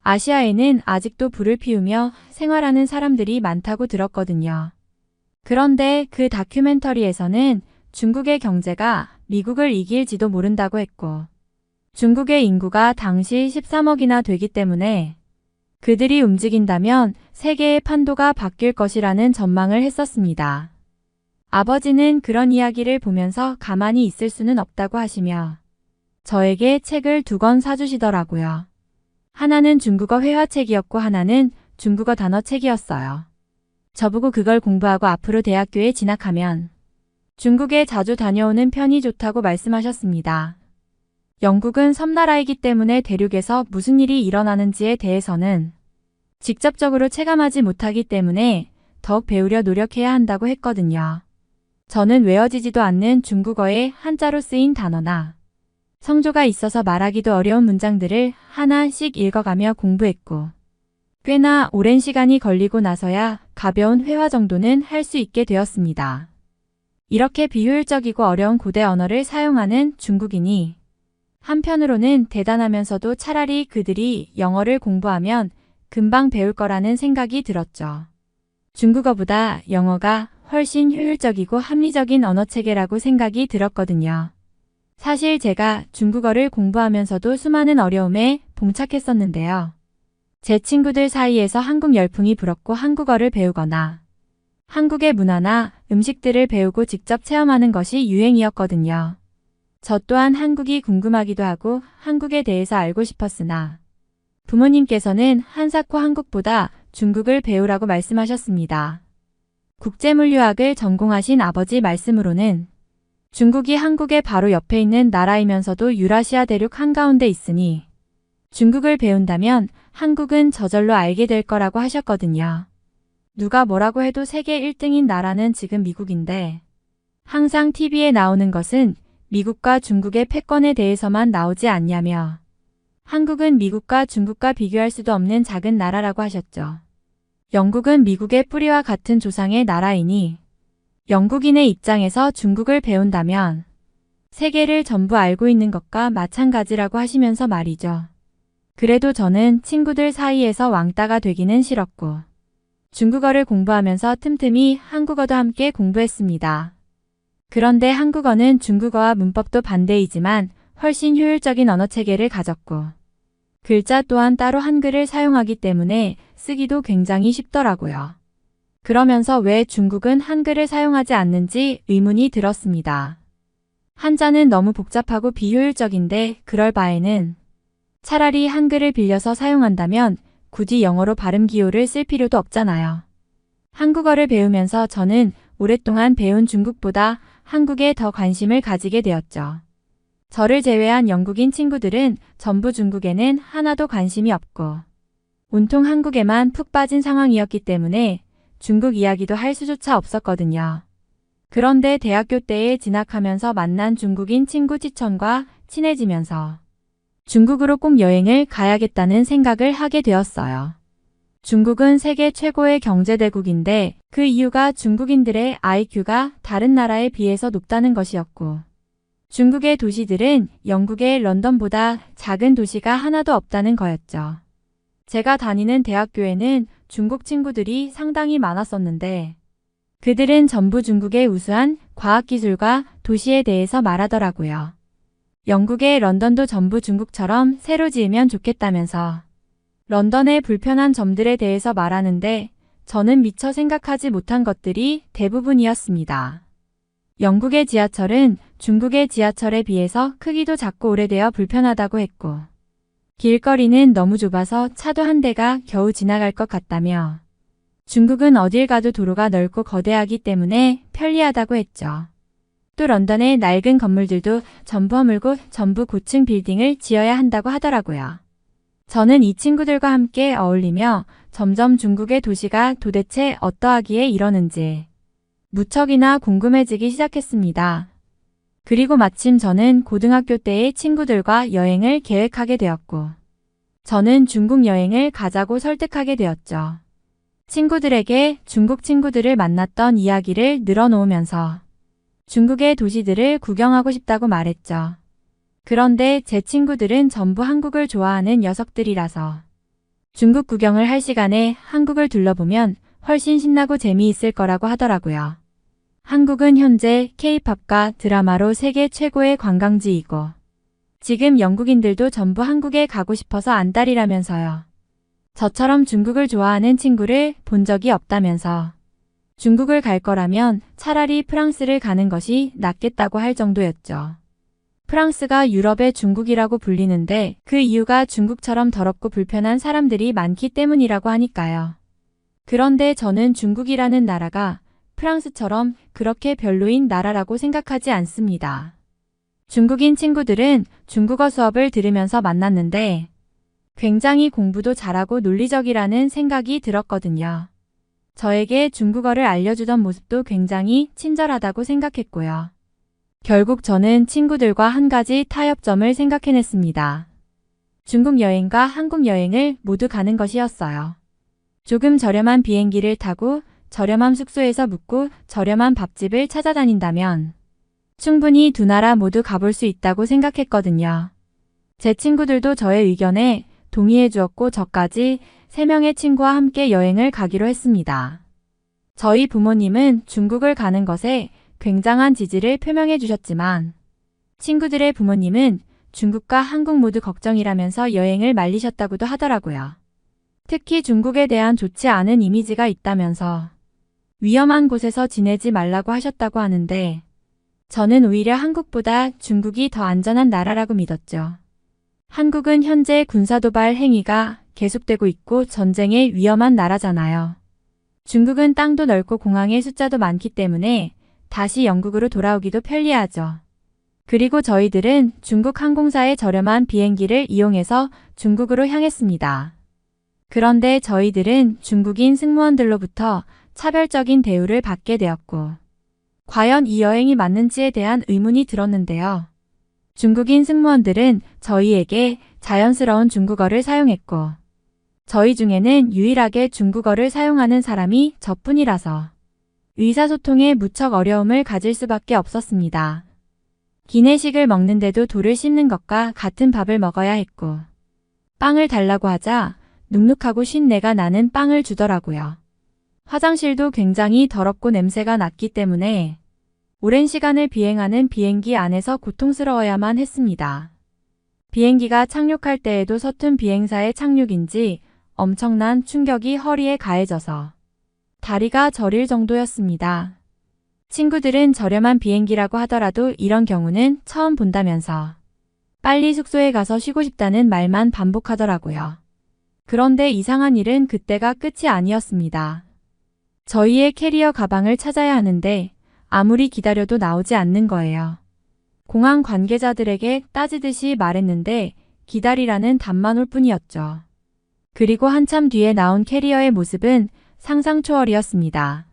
아시아에는 아직도 불을 피우며 생활하는 사람들이 많다고 들었거든요. 그런데 그 다큐멘터리에서는 중국의 경제가 미국을 이길지도 모른다고 했고 중국의 인구가 당시 13억이나 되기 때문에 그들이 움직인다면 세계의 판도가 바뀔 것이라는 전망을 했었습니다. 아버지는 그런 이야기를 보면서 가만히 있을 수는 없다고 하시며 저에게 책을 2권 사주시더라고요. 하나는 중국어 회화책이었고 하나는 중국어 단어책이었어요. 저보고 그걸 공부하고 앞으로 대학교에 진학하면 중국에 자주 다녀오는 편이 좋다고 말씀하셨습니다. 영국은 섬나라이기 때문에 대륙에서 무슨 일이 일어나는지에 대해서는 직접적으로 체감하지 못하기 때문에 더욱 배우려 노력해야 한다고 했거든요. 저는 외워지지도 않는 중국어의 한자로 쓰인 단어나 성조가 있어서 말하기도 어려운 문장들을 하나씩 읽어가며 공부했고 꽤나 오랜 시간이 걸리고 나서야 가벼운 회화 정도는 할 수 있게 되었습니다. 이렇게 비효율적이고 어려운 고대 언어를 사용하는 중국인이 한편으로는 대단하면서도 차라리 그들이 영어를 공부하면 금방 배울 거라는 생각이 들었죠. 중국어보다 영어가 훨씬 효율적이고 합리적인 언어체계라고 생각이 들었거든요. 사실 제가 중국어를 공부하면서도 수많은 어려움에 봉착했었는데요. 제 친구들 사이에서 한국 열풍이 불었고 한국어를 배우거나 한국의 문화나 음식들을 배우고 직접 체험하는 것이 유행이었거든요. 저 또한 한국이 궁금하기도 하고 한국에 대해서 알고 싶었으나 부모님께서는 한사코 한국보다 중국을 배우라고 말씀하셨습니다. 국제물류학을 전공하신 아버지 말씀으로는 중국이 한국의 바로 옆에 있는 나라이면서도 유라시아 대륙 한가운데 있으니 중국을 배운다면 한국은 저절로 알게 될 거라고 하셨거든요. 누가 뭐라고 해도 세계 1등인 나라는 지금 미국인데 항상 TV에 나오는 것은 미국과 중국의 패권에 대해서만 나오지 않냐며 한국은 미국과 중국과 비교할 수도 없는 작은 나라라고 하셨죠. 영국은 미국의 뿌리와 같은 조상의 나라이니 영국인의 입장에서 중국을 배운다면 세계를 전부 알고 있는 것과 마찬가지라고 하시면서 말이죠. 그래도 저는 친구들 사이에서 왕따가 되기는 싫었고 중국어를 공부하면서 틈틈이 한국어도 함께 공부했습니다. 그런데 한국어는 중국어와 문법도 반대이지만 훨씬 효율적인 언어체계를 가졌고 글자 또한 따로 한글을 사용하기 때문에 쓰기도 굉장히 쉽더라고요. 그러면서 왜 중국은 한글을 사용하지 않는지 의문이 들었습니다. 한자는 너무 복잡하고 비효율적인데 그럴 바에는 차라리 한글을 빌려서 사용한다면 굳이 영어로 발음 기호를 쓸 필요도 없잖아요. 한국어를 배우면서 저는 오랫동안 배운 중국보다 한국에 더 관심을 가지게 되었죠. 저를 제외한 영국인 친구들은 전부 중국에는 하나도 관심이 없고 온통 한국에만 푹 빠진 상황이었기 때문에 중국 이야기도 할 수조차 없었거든요. 그런데 대학교 때에 진학하면서 만난 중국인 친구 지천과 친해지면서 중국으로 꼭 여행을 가야겠다는 생각을 하게 되었어요. 중국은 세계 최고의 경제대국인데 그 이유가 중국인들의 IQ가 다른 나라에 비해서 높다는 것이었고 중국의 도시들은 영국의 런던보다 작은 도시가 하나도 없다는 거였죠. 제가 다니는 대학교에는 중국 친구들이 상당히 많았었는데 그들은 전부 중국의 우수한 과학기술과 도시에 대해서 말하더라고요. 영국의 런던도 전부 중국처럼 새로 지으면 좋겠다면서 런던의 불편한 점들에 대해서 말하는데 저는 미처 생각하지 못한 것들이 대부분이었습니다. 영국의 지하철은 중국의 지하철에 비해서 크기도 작고 오래되어 불편하다고 했고 길거리는 너무 좁아서 차도 한 대가 겨우 지나갈 것 같다며 중국은 어딜 가도 도로가 넓고 거대하기 때문에 편리하다고 했죠. 또 런던의 낡은 건물들도 전부 허물고 전부 고층 빌딩을 지어야 한다고 하더라고요. 저는 이 친구들과 함께 어울리며 점점 중국의 도시가 도대체 어떠하기에 이러는지 무척이나 궁금해지기 시작했습니다. 그리고 마침 저는 고등학교 때의 친구들과 여행을 계획하게 되었고 저는 중국 여행을 가자고 설득하게 되었죠. 친구들에게 중국 친구들을 만났던 이야기를 늘어놓으면서 중국의 도시들을 구경하고 싶다고 말했죠. 그런데 제 친구들은 전부 한국을 좋아하는 녀석들이라서 중국 구경을 할 시간에 한국을 둘러보면 훨씬 신나고 재미있을 거라고 하더라고요. 한국은 현재 K-팝과 드라마로 세계 최고의 관광지이고 지금 영국인들도 전부 한국에 가고 싶어서 안달이라면서요. 저처럼 중국을 좋아하는 친구를 본 적이 없다면서 중국을 갈 거라면 차라리 프랑스를 가는 것이 낫겠다고 할 정도였죠. 프랑스가 유럽의 중국이라고 불리는데 그 이유가 중국처럼 더럽고 불편한 사람들이 많기 때문이라고 하니까요. 그런데 저는 중국이라는 나라가 프랑스처럼 그렇게 별로인 나라라고 생각하지 않습니다. 중국인 친구들은 중국어 수업을 들으면서 만났는데 굉장히 공부도 잘하고 논리적이라는 생각이 들었거든요. 저에게 중국어를 알려주던 모습도 굉장히 친절하다고 생각했고요. 결국 저는 친구들과 한 가지 타협점을 생각해냈습니다. 중국 여행과 한국 여행을 모두 가는 것이었어요. 조금 저렴한 비행기를 타고 저렴한 숙소에서 묵고 저렴한 밥집을 찾아다닌다면 충분히 두 나라 모두 가볼 수 있다고 생각했거든요. 제 친구들도 저의 의견에 동의해 주었고 저까지 3명의 친구와 함께 여행을 가기로 했습니다. 저희 부모님은 중국을 가는 것에 굉장한 지지를 표명해 주셨지만 친구들의 부모님은 중국과 한국 모두 걱정이라면서 여행을 말리셨다고도 하더라고요. 특히 중국에 대한 좋지 않은 이미지가 있다면서 위험한 곳에서 지내지 말라고 하셨다고 하는데 저는 오히려 한국보다 중국이 더 안전한 나라라고 믿었죠. 한국은 현재 군사도발 행위가 계속되고 있고 전쟁의 위험한 나라잖아요. 중국은 땅도 넓고 공항의 숫자도 많기 때문에 다시 영국으로 돌아오기도 편리하죠. 그리고 저희들은 중국 항공사의 저렴한 비행기를 이용해서 중국으로 향했습니다. 그런데 저희들은 중국인 승무원들로부터 차별적인 대우를 받게 되었고 과연 이 여행이 맞는지에 대한 의문이 들었는데요. 중국인 승무원들은 저희에게 자연스러운 중국어를 사용했고 저희 중에는 유일하게 중국어를 사용하는 사람이 저뿐이라서 의사소통에 무척 어려움을 가질 수밖에 없었습니다. 기내식을 먹는데도 돌을 씹는 것과 같은 밥을 먹어야 했고 빵을 달라고 하자 눅눅하고 쉰내가 나는 빵을 주더라고요. 화장실도 굉장히 더럽고 냄새가 났기 때문에 오랜 시간을 비행하는 비행기 안에서 고통스러워야만 했습니다. 비행기가 착륙할 때에도 서툰 비행사의 착륙인지 엄청난 충격이 허리에 가해져서 다리가 저릴 정도였습니다. 친구들은 저렴한 비행기라고 하더라도 이런 경우는 처음 본다면서 빨리 숙소에 가서 쉬고 싶다는 말만 반복하더라고요. 그런데 이상한 일은 그때가 끝이 아니었습니다. 저희의 캐리어 가방을 찾아야 하는데 아무리 기다려도 나오지 않는 거예요. 공항 관계자들에게 따지듯이 말했는데 기다리라는 답만 올 뿐이었죠. 그리고 한참 뒤에 나온 캐리어의 모습은 상상 초월이었습니다.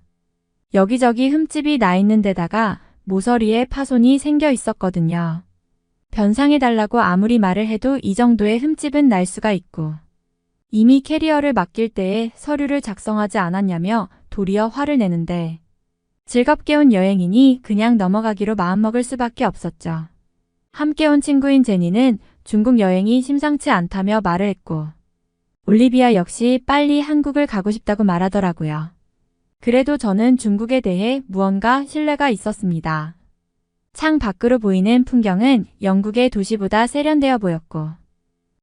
여기저기 흠집이 나 있는 데다가 모서리에 파손이 생겨 있었거든요. 변상해달라고 아무리 말을 해도 이 정도의 흠집은 날 수가 있고 이미 캐리어를 맡길 때에 서류를 작성하지 않았냐며 도리어 화를 내는데 즐겁게 온 여행이니 그냥 넘어가기로 마음먹을 수밖에 없었죠. 함께 온 친구인 제니는 중국 여행이 심상치 않다며 말을 했고 올리비아 역시 빨리 한국을 가고 싶다고 말하더라고요. 그래도 저는 중국에 대해 무언가 신뢰가 있었습니다. 창 밖으로 보이는 풍경은 영국의 도시보다 세련되어 보였고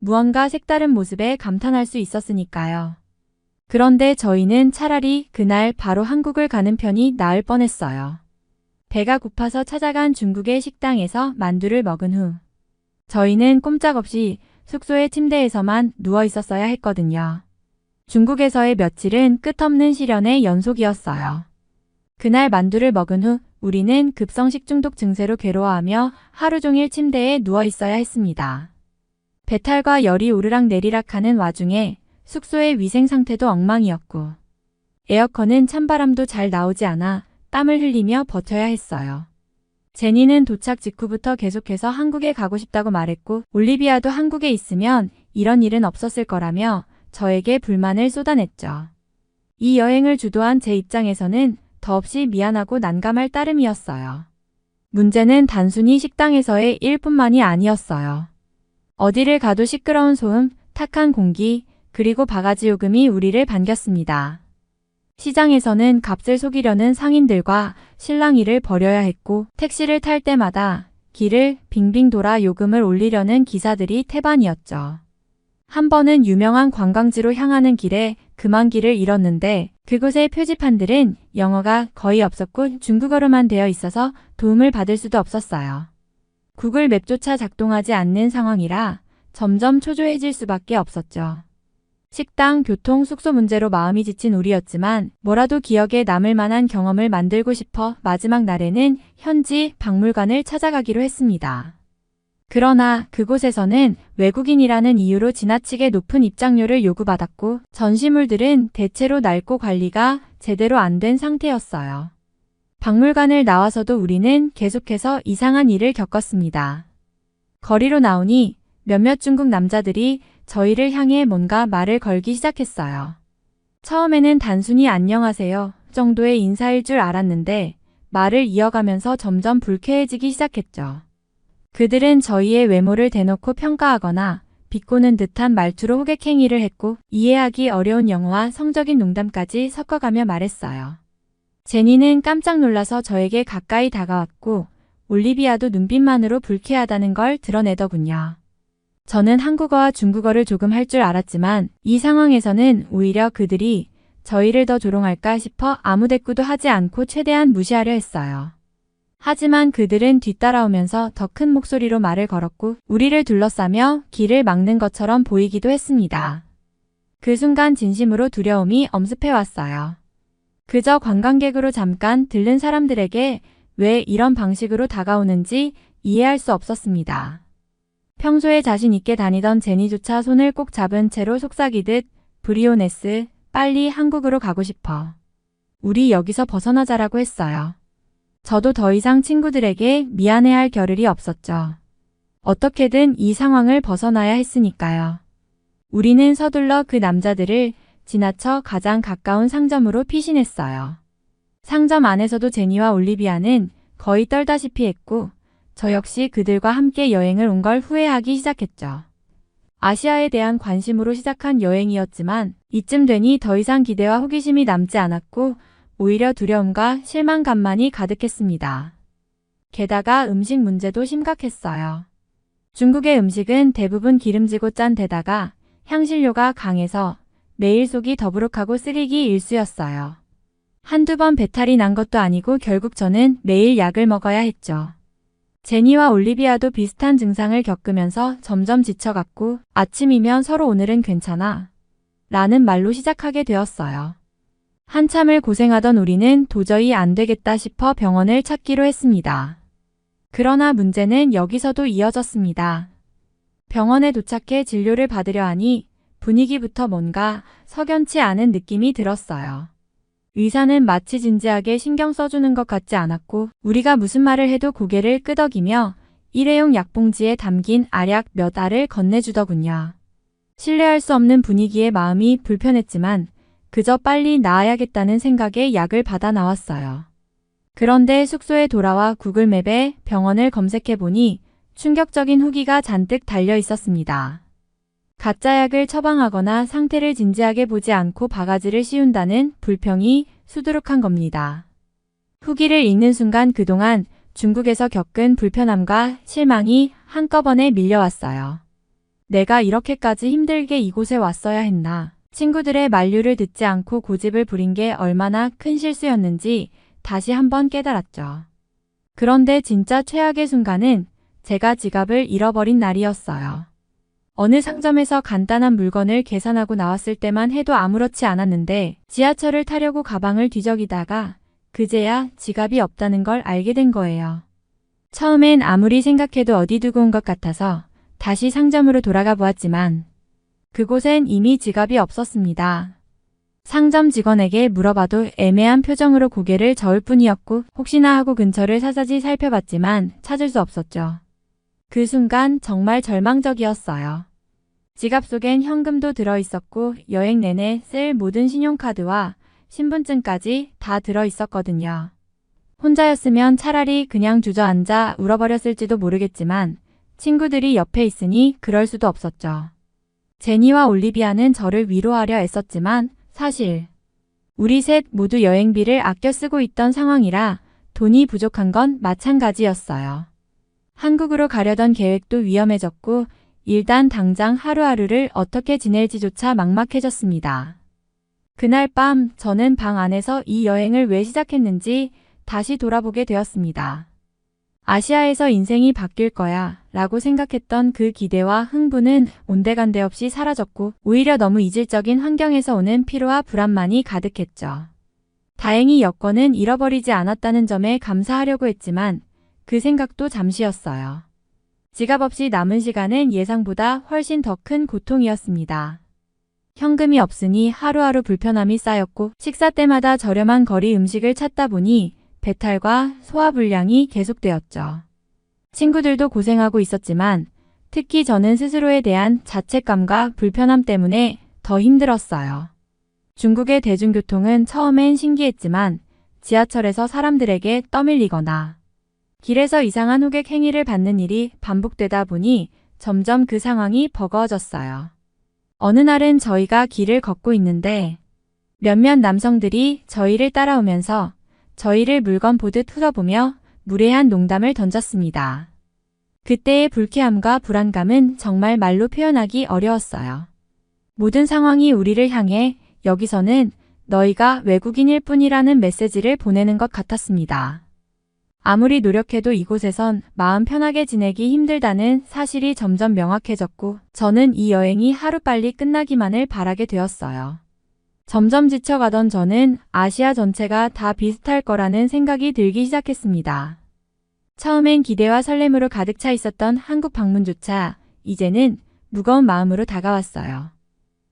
무언가 색다른 모습에 감탄할 수 있었으니까요. 그런데 저희는 차라리 그날 바로 한국을 가는 편이 나을 뻔했어요. 배가 고파서 찾아간 중국의 식당에서 만두를 먹은 후 저희는 꼼짝없이 숙소의 침대에서만 누워 있었어야 했거든요. 중국에서의 며칠은 끝없는 시련의 연속이었어요. 그날 만두를 먹은 후 우리는 급성식 중독 증세로 괴로워하며 하루 종일 침대에 누워 있어야 했습니다. 배탈과 열이 오르락내리락하는 와중에 숙소의 위생 상태도 엉망이었고 에어컨은 찬바람도 잘 나오지 않아 땀을 흘리며 버텨야 했어요. 제니는 도착 직후부터 계속해서 한국에 가고 싶다고 말했고 올리비아도 한국에 있으면 이런 일은 없었을 거라며 저에게 불만을 쏟아냈죠. 이 여행을 주도한 제 입장에서는 더없이 미안하고 난감할 따름이었어요. 문제는 단순히 식당에서의 일뿐만이 아니었어요. 어디를 가도 시끄러운 소음, 탁한 공기, 그리고 바가지 요금이 우리를 반겼습니다. 시장에서는 값을 속이려는 상인들과 실랑이를 벌여야 했고 택시를 탈 때마다 길을 빙빙 돌아 요금을 올리려는 기사들이 태반이었죠. 한 번은 유명한 관광지로 향하는 길에 그만 길을 잃었는데 그곳의 표지판들은 영어가 거의 없었고 중국어로만 되어 있어서 도움을 받을 수도 없었어요. 구글 맵조차 작동하지 않는 상황이라 점점 초조해질 수밖에 없었죠. 식당, 교통, 숙소 문제로 마음이 지친 우리였지만 뭐라도 기억에 남을 만한 경험을 만들고 싶어 마지막 날에는 현지 박물관을 찾아가기로 했습니다. 그러나 그곳에서는 외국인이라는 이유로 지나치게 높은 입장료를 요구받았고 전시물들은 대체로 낡고 관리가 제대로 안 된 상태였어요. 박물관을 나와서도 우리는 계속해서 이상한 일을 겪었습니다. 거리로 나오니 몇몇 중국 남자들이 저희를 향해 뭔가 말을 걸기 시작했어요. 처음에는 단순히 안녕하세요 정도의 인사일 줄 알았는데 말을 이어가면서 점점 불쾌해지기 시작했죠. 그들은 저희의 외모를 대놓고 평가하거나 비꼬는 듯한 말투로 호객행위를 했고 이해하기 어려운 영어와 성적인 농담까지 섞어가며 말했어요. 제니는 깜짝 놀라서 저에게 가까이 다가왔고 올리비아도 눈빛만으로 불쾌하다는 걸 드러내더군요. 저는 한국어와 중국어를 조금 할 줄 알았지만 이 상황에서는 오히려 그들이 저희를 더 조롱할까 싶어 아무 대꾸도 하지 않고 최대한 무시하려 했어요. 하지만 그들은 뒤따라오면서 더 큰 목소리로 말을 걸었고 우리를 둘러싸며 길을 막는 것처럼 보이기도 했습니다. 그 순간 진심으로 두려움이 엄습해왔어요. 그저 관광객으로 잠깐 들른 사람들에게 왜 이런 방식으로 다가오는지 이해할 수 없었습니다. 평소에 자신 있게 다니던 제니조차 손을 꼭 잡은 채로 속삭이듯 브리오네스, 빨리 한국으로 가고 싶어. 우리 여기서 벗어나자라고 했어요. 저도 더 이상 친구들에게 미안해할 겨를이 없었죠. 어떻게든 이 상황을 벗어나야 했으니까요. 우리는 서둘러 그 남자들을 지나쳐 가장 가까운 상점으로 피신했어요. 상점 안에서도 제니와 올리비아는 거의 떨다시피 했고 저 역시 그들과 함께 여행을 온 걸 후회하기 시작했죠. 아시아에 대한 관심으로 시작한 여행이었지만 이쯤 되니 더 이상 기대와 호기심이 남지 않았고 오히려 두려움과 실망감만이 가득했습니다. 게다가 음식 문제도 심각했어요. 중국의 음식은 대부분 기름지고 짠 데다가 향신료가 강해서 매일 속이 더부룩하고 쓰리기 일쑤였어요. 한두 번 배탈이 난 것도 아니고 결국 저는 매일 약을 먹어야 했죠. 제니와 올리비아도 비슷한 증상을 겪으면서 점점 지쳐갔고 아침이면 서로 오늘은 괜찮아 라는 말로 시작하게 되었어요. 한참을 고생하던 우리는 도저히 안 되겠다 싶어 병원을 찾기로 했습니다. 그러나 문제는 여기서도 이어졌습니다. 병원에 도착해 진료를 받으려 하니 분위기부터 뭔가 석연치 않은 느낌이 들었어요. 의사는 마치 진지하게 신경 써주는 것 같지 않았고 우리가 무슨 말을 해도 고개를 끄덕이며 일회용 약봉지에 담긴 알약 몇 알을 건네주더군요. 신뢰할 수 없는 분위기에 마음이 불편했지만 그저 빨리 나아야겠다는 생각에 약을 받아 나왔어요. 그런데 숙소에 돌아와 구글맵에 병원을 검색해보니 충격적인 후기가 잔뜩 달려 있었습니다. 가짜 약을 처방하거나 상태를 진지하게 보지 않고 바가지를 씌운다는 불평이 수두룩한 겁니다. 후기를 읽는 순간 그동안 중국에서 겪은 불편함과 실망이 한꺼번에 밀려왔어요. 내가 이렇게까지 힘들게 이곳에 왔어야 했나. 친구들의 만류를 듣지 않고 고집을 부린 게 얼마나 큰 실수였는지 다시 한번 깨달았죠. 그런데 진짜 최악의 순간은 제가 지갑을 잃어버린 날이었어요. 어느 상점에서 간단한 물건을 계산하고 나왔을 때만 해도 아무렇지 않았는데 지하철을 타려고 가방을 뒤적이다가 그제야 지갑이 없다는 걸 알게 된 거예요. 처음엔 아무리 생각해도 어디 두고 온 것 같아서 다시 상점으로 돌아가 보았지만 그곳엔 이미 지갑이 없었습니다. 상점 직원에게 물어봐도 애매한 표정으로 고개를 저을 뿐이었고 혹시나 하고 근처를 사사지 살펴봤지만 찾을 수 없었죠. 그 순간 정말 절망적이었어요. 지갑 속엔 현금도 들어있었고 여행 내내 쓸 모든 신용카드와 신분증까지 다 들어있었거든요. 혼자였으면 차라리 그냥 주저앉아 울어버렸을지도 모르겠지만 친구들이 옆에 있으니 그럴 수도 없었죠. 제니와 올리비아는 저를 위로하려 애썼지만 사실 우리 셋 모두 여행비를 아껴 쓰고 있던 상황이라 돈이 부족한 건 마찬가지였어요. 한국으로 가려던 계획도 위험해졌고 일단 당장 하루하루를 어떻게 지낼지조차 막막해졌습니다. 그날 밤 저는 방 안에서 이 여행을 왜 시작했는지 다시 돌아보게 되었습니다. 아시아에서 인생이 바뀔 거야 라고 생각했던 그 기대와 흥분은 온데간데 없이 사라졌고 오히려 너무 이질적인 환경에서 오는 피로와 불안만이 가득했죠. 다행히 여권은 잃어버리지 않았다는 점에 감사하려고 했지만 그 생각도 잠시였어요. 지갑 없이 남은 시간은 예상보다 훨씬 더 큰 고통이었습니다. 현금이 없으니 하루하루 불편함이 쌓였고 식사 때마다 저렴한 거리 음식을 찾다 보니 배탈과 소화불량이 계속되었죠. 친구들도 고생하고 있었지만 특히 저는 스스로에 대한 자책감과 불편함 때문에 더 힘들었어요. 중국의 대중교통은 처음엔 신기했지만 지하철에서 사람들에게 떠밀리거나 길에서 이상한 호객 행위를 받는 일이 반복되다 보니 점점 그 상황이 버거워졌어요. 어느 날은 저희가 길을 걷고 있는데 몇몇 남성들이 저희를 따라오면서 저희를 물건 보듯 훑어보며 무례한 농담을 던졌습니다. 그때의 불쾌함과 불안감은 정말 말로 표현하기 어려웠어요. 모든 상황이 우리를 향해 여기서는 너희가 외국인일 뿐이라는 메시지를 보내는 것 같았습니다. 아무리 노력해도 이곳에선 마음 편하게 지내기 힘들다는 사실이 점점 명확해졌고 저는 이 여행이 하루빨리 끝나기만을 바라게 되었어요. 점점 지쳐가던 저는 아시아 전체가 다 비슷할 거라는 생각이 들기 시작했습니다. 처음엔 기대와 설렘으로 가득 차 있었던 한국 방문조차 이제는 무거운 마음으로 다가왔어요.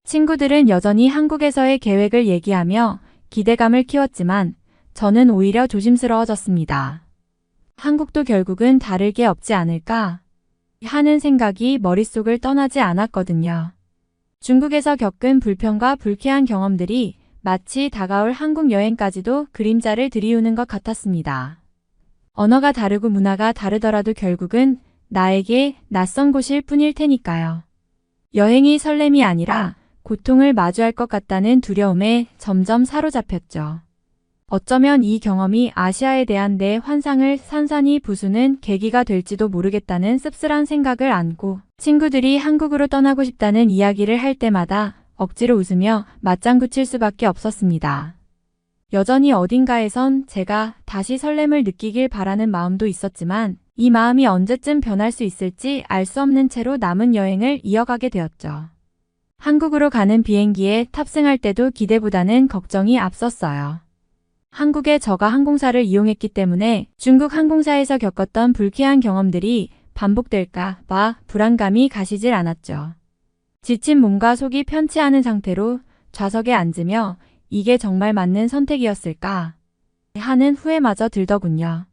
친구들은 여전히 한국에서의 계획을 얘기하며 기대감을 키웠지만 저는 오히려 조심스러워졌습니다. 한국도 결국은 다를 게 없지 않을까 하는 생각이 머릿속을 떠나지 않았거든요. 중국에서 겪은 불편과 불쾌한 경험들이 마치 다가올 한국 여행까지도 그림자를 들이우는 것 같았습니다. 언어가 다르고 문화가 다르더라도 결국은 나에게 낯선 곳일 뿐일 테니까요. 여행이 설렘이 아니라 고통을 마주할 것 같다는 두려움에 점점 사로잡혔죠. 어쩌면 이 경험이 아시아에 대한 내 환상을 산산이 부수는 계기가 될지도 모르겠다는 씁쓸한 생각을 안고 친구들이 한국으로 떠나고 싶다는 이야기를 할 때마다 억지로 웃으며 맞장구 칠 수밖에 없었습니다. 여전히 어딘가에선 제가 다시 설렘을 느끼길 바라는 마음도 있었지만 이 마음이 언제쯤 변할 수 있을지 알 수 없는 채로 남은 여행을 이어가게 되었죠. 한국으로 가는 비행기에 탑승할 때도 기대보다는 걱정이 앞섰어요. 한국의 저가 항공사를 이용했기 때문에 중국 항공사에서 겪었던 불쾌한 경험들이 반복될까 봐 불안감이 가시질 않았죠. 지친 몸과 속이 편치 않은 상태로 좌석에 앉으며 이게 정말 맞는 선택이었을까 하는 후회마저 들더군요.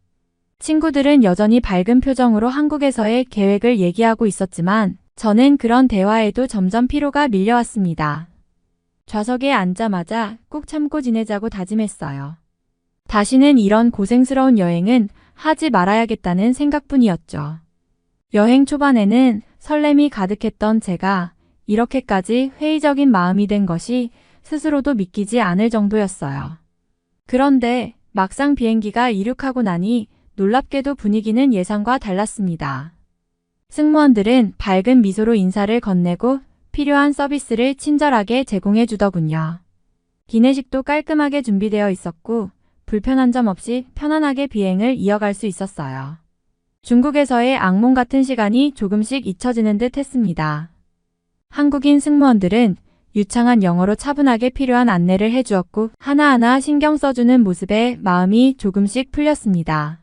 친구들은 여전히 밝은 표정으로 한국에서의 계획을 얘기하고 있었지만 저는 그런 대화에도 점점 피로가 밀려왔습니다. 좌석에 앉자마자 꼭 참고 지내자고 다짐했어요. 다시는 이런 고생스러운 여행은 하지 말아야겠다는 생각뿐이었죠. 여행 초반에는 설렘이 가득했던 제가 이렇게까지 회의적인 마음이 된 것이 스스로도 믿기지 않을 정도였어요. 그런데 막상 비행기가 이륙하고 나니 놀랍게도 분위기는 예상과 달랐습니다. 승무원들은 밝은 미소로 인사를 건네고 필요한 서비스를 친절하게 제공해 주더군요. 기내식도 깔끔하게 준비되어 있었고 불편한 점 없이 편안하게 비행을 이어갈 수 있었어요. 중국에서의 악몽 같은 시간이 조금씩 잊혀지는 듯 했습니다. 한국인 승무원들은 유창한 영어로 차분하게 필요한 안내를 해주었고 하나하나 신경 써주는 모습에 마음이 조금씩 풀렸습니다.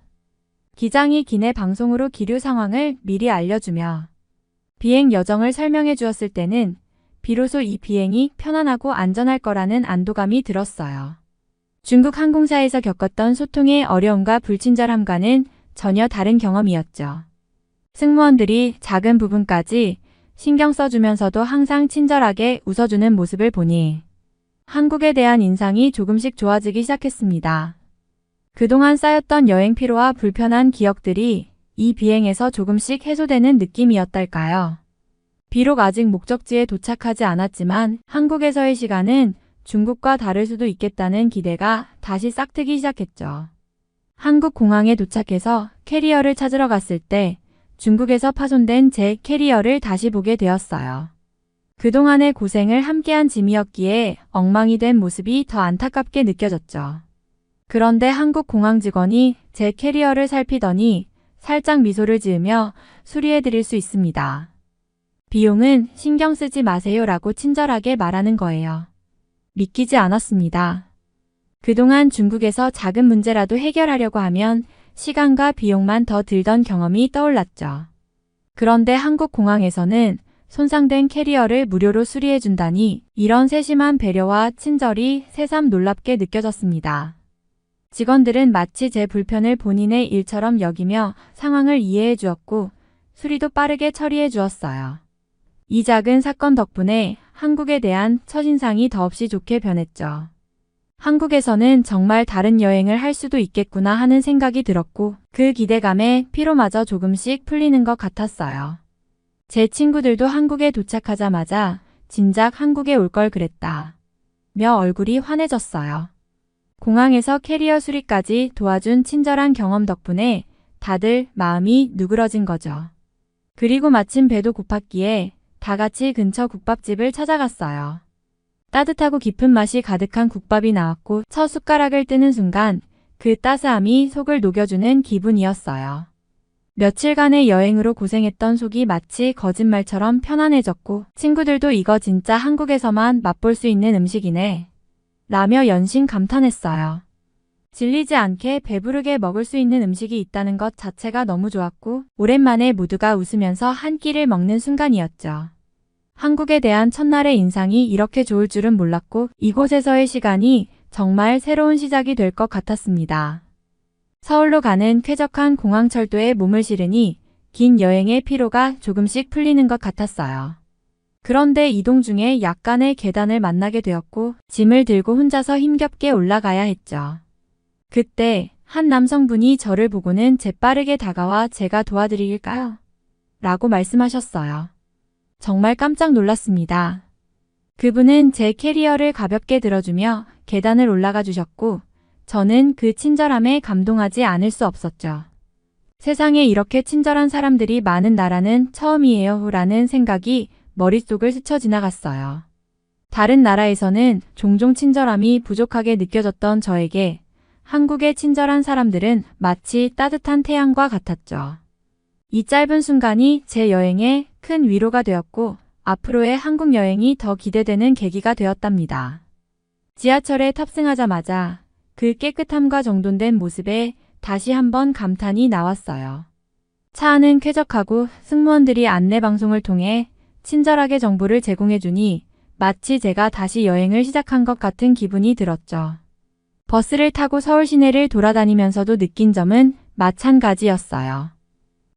기장이 기내 방송으로 기류 상황을 미리 알려주며 비행 여정을 설명해 주었을 때는 비로소 이 비행이 편안하고 안전할 거라는 안도감이 들었어요. 중국 항공사에서 겪었던 소통의 어려움과 불친절함과는 전혀 다른 경험이었죠. 승무원들이 작은 부분까지 신경 써주면서도 항상 친절하게 웃어주는 모습을 보니 한국에 대한 인상이 조금씩 좋아지기 시작했습니다. 그동안 쌓였던 여행 피로와 불편한 기억들이 이 비행에서 조금씩 해소되는 느낌이었달까요? 비록 아직 목적지에 도착하지 않았지만 한국에서의 시간은 중국과 다를 수도 있겠다는 기대가 다시 싹트기 시작했죠. 한국 공항에 도착해서 캐리어를 찾으러 갔을 때 중국에서 파손된 제 캐리어를 다시 보게 되었어요. 그동안의 고생을 함께한 짐이었기에 엉망이 된 모습이 더 안타깝게 느껴졌죠. 그런데 한국 공항 직원이 제 캐리어를 살피더니 살짝 미소를 지으며 수리해 드릴 수 있습니다. 비용은 신경 쓰지 마세요라고 친절하게 말하는 거예요. 믿기지 않았습니다. 그동안 중국에서 작은 문제라도 해결하려고 하면 시간과 비용만 더 들던 경험이 떠올랐죠. 그런데 한국 공항에서는 손상된 캐리어를 무료로 수리해준다니 이런 세심한 배려와 친절이 새삼 놀랍게 느껴졌습니다. 직원들은 마치 제 불편을 본인의 일처럼 여기며 상황을 이해해 주었고 수리도 빠르게 처리해 주었어요. 이 작은 사건 덕분에 한국에 대한 첫인상이 더없이 좋게 변했죠. 한국에서는 정말 다른 여행을 할 수도 있겠구나 하는 생각이 들었고 그 기대감에 피로마저 조금씩 풀리는 것 같았어요. 제 친구들도 한국에 도착하자마자 진작 한국에 올 걸 그랬다 며 얼굴이 환해졌어요. 공항에서 캐리어 수리까지 도와준 친절한 경험 덕분에 다들 마음이 누그러진 거죠. 그리고 마침 배도 고팠기에 다 같이 근처 국밥집을 찾아갔어요. 따뜻하고 깊은 맛이 가득한 국밥이 나왔고 첫 숟가락을 뜨는 순간 그 따스함이 속을 녹여주는 기분이었어요. 며칠간의 여행으로 고생했던 속이 마치 거짓말처럼 편안해졌고 친구들도 이거 진짜 한국에서만 맛볼 수 있는 음식이네 라며 연신 감탄했어요. 질리지 않게 배부르게 먹을 수 있는 음식이 있다는 것 자체가 너무 좋았고 오랜만에 모두가 웃으면서 한 끼를 먹는 순간이었죠. 한국에 대한 첫날의 인상이 이렇게 좋을 줄은 몰랐고 이곳에서의 시간이 정말 새로운 시작이 될 것 같았습니다. 서울로 가는 쾌적한 공항철도에 몸을 실으니 긴 여행의 피로가 조금씩 풀리는 것 같았어요. 그런데 이동 중에 약간의 계단을 만나게 되었고 짐을 들고 혼자서 힘겹게 올라가야 했죠. 그때 한 남성분이 저를 보고는 재빠르게 다가와 제가 도와드릴까요? 라고 말씀하셨어요. 정말 깜짝 놀랐습니다. 그분은 제 캐리어를 가볍게 들어주며 계단을 올라가 주셨고 저는 그 친절함에 감동하지 않을 수 없었죠. 세상에 이렇게 친절한 사람들이 많은 나라는 처음이에요 라는 생각이 머릿속을 스쳐 지나갔어요. 다른 나라에서는 종종 친절함이 부족하게 느껴졌던 저에게 한국의 친절한 사람들은 마치 따뜻한 태양과 같았죠. 이 짧은 순간이 제 여행에 큰 위로가 되었고 앞으로의 한국 여행이 더 기대되는 계기가 되었답니다. 지하철에 탑승하자마자 그 깨끗함과 정돈된 모습에 다시 한번 감탄이 나왔어요. 차 안은 쾌적하고 승무원들이 안내방송을 통해 친절하게 정보를 제공해주니 마치 제가 다시 여행을 시작한 것 같은 기분이 들었죠. 버스를 타고 서울 시내를 돌아다니면서도 느낀 점은 마찬가지였어요.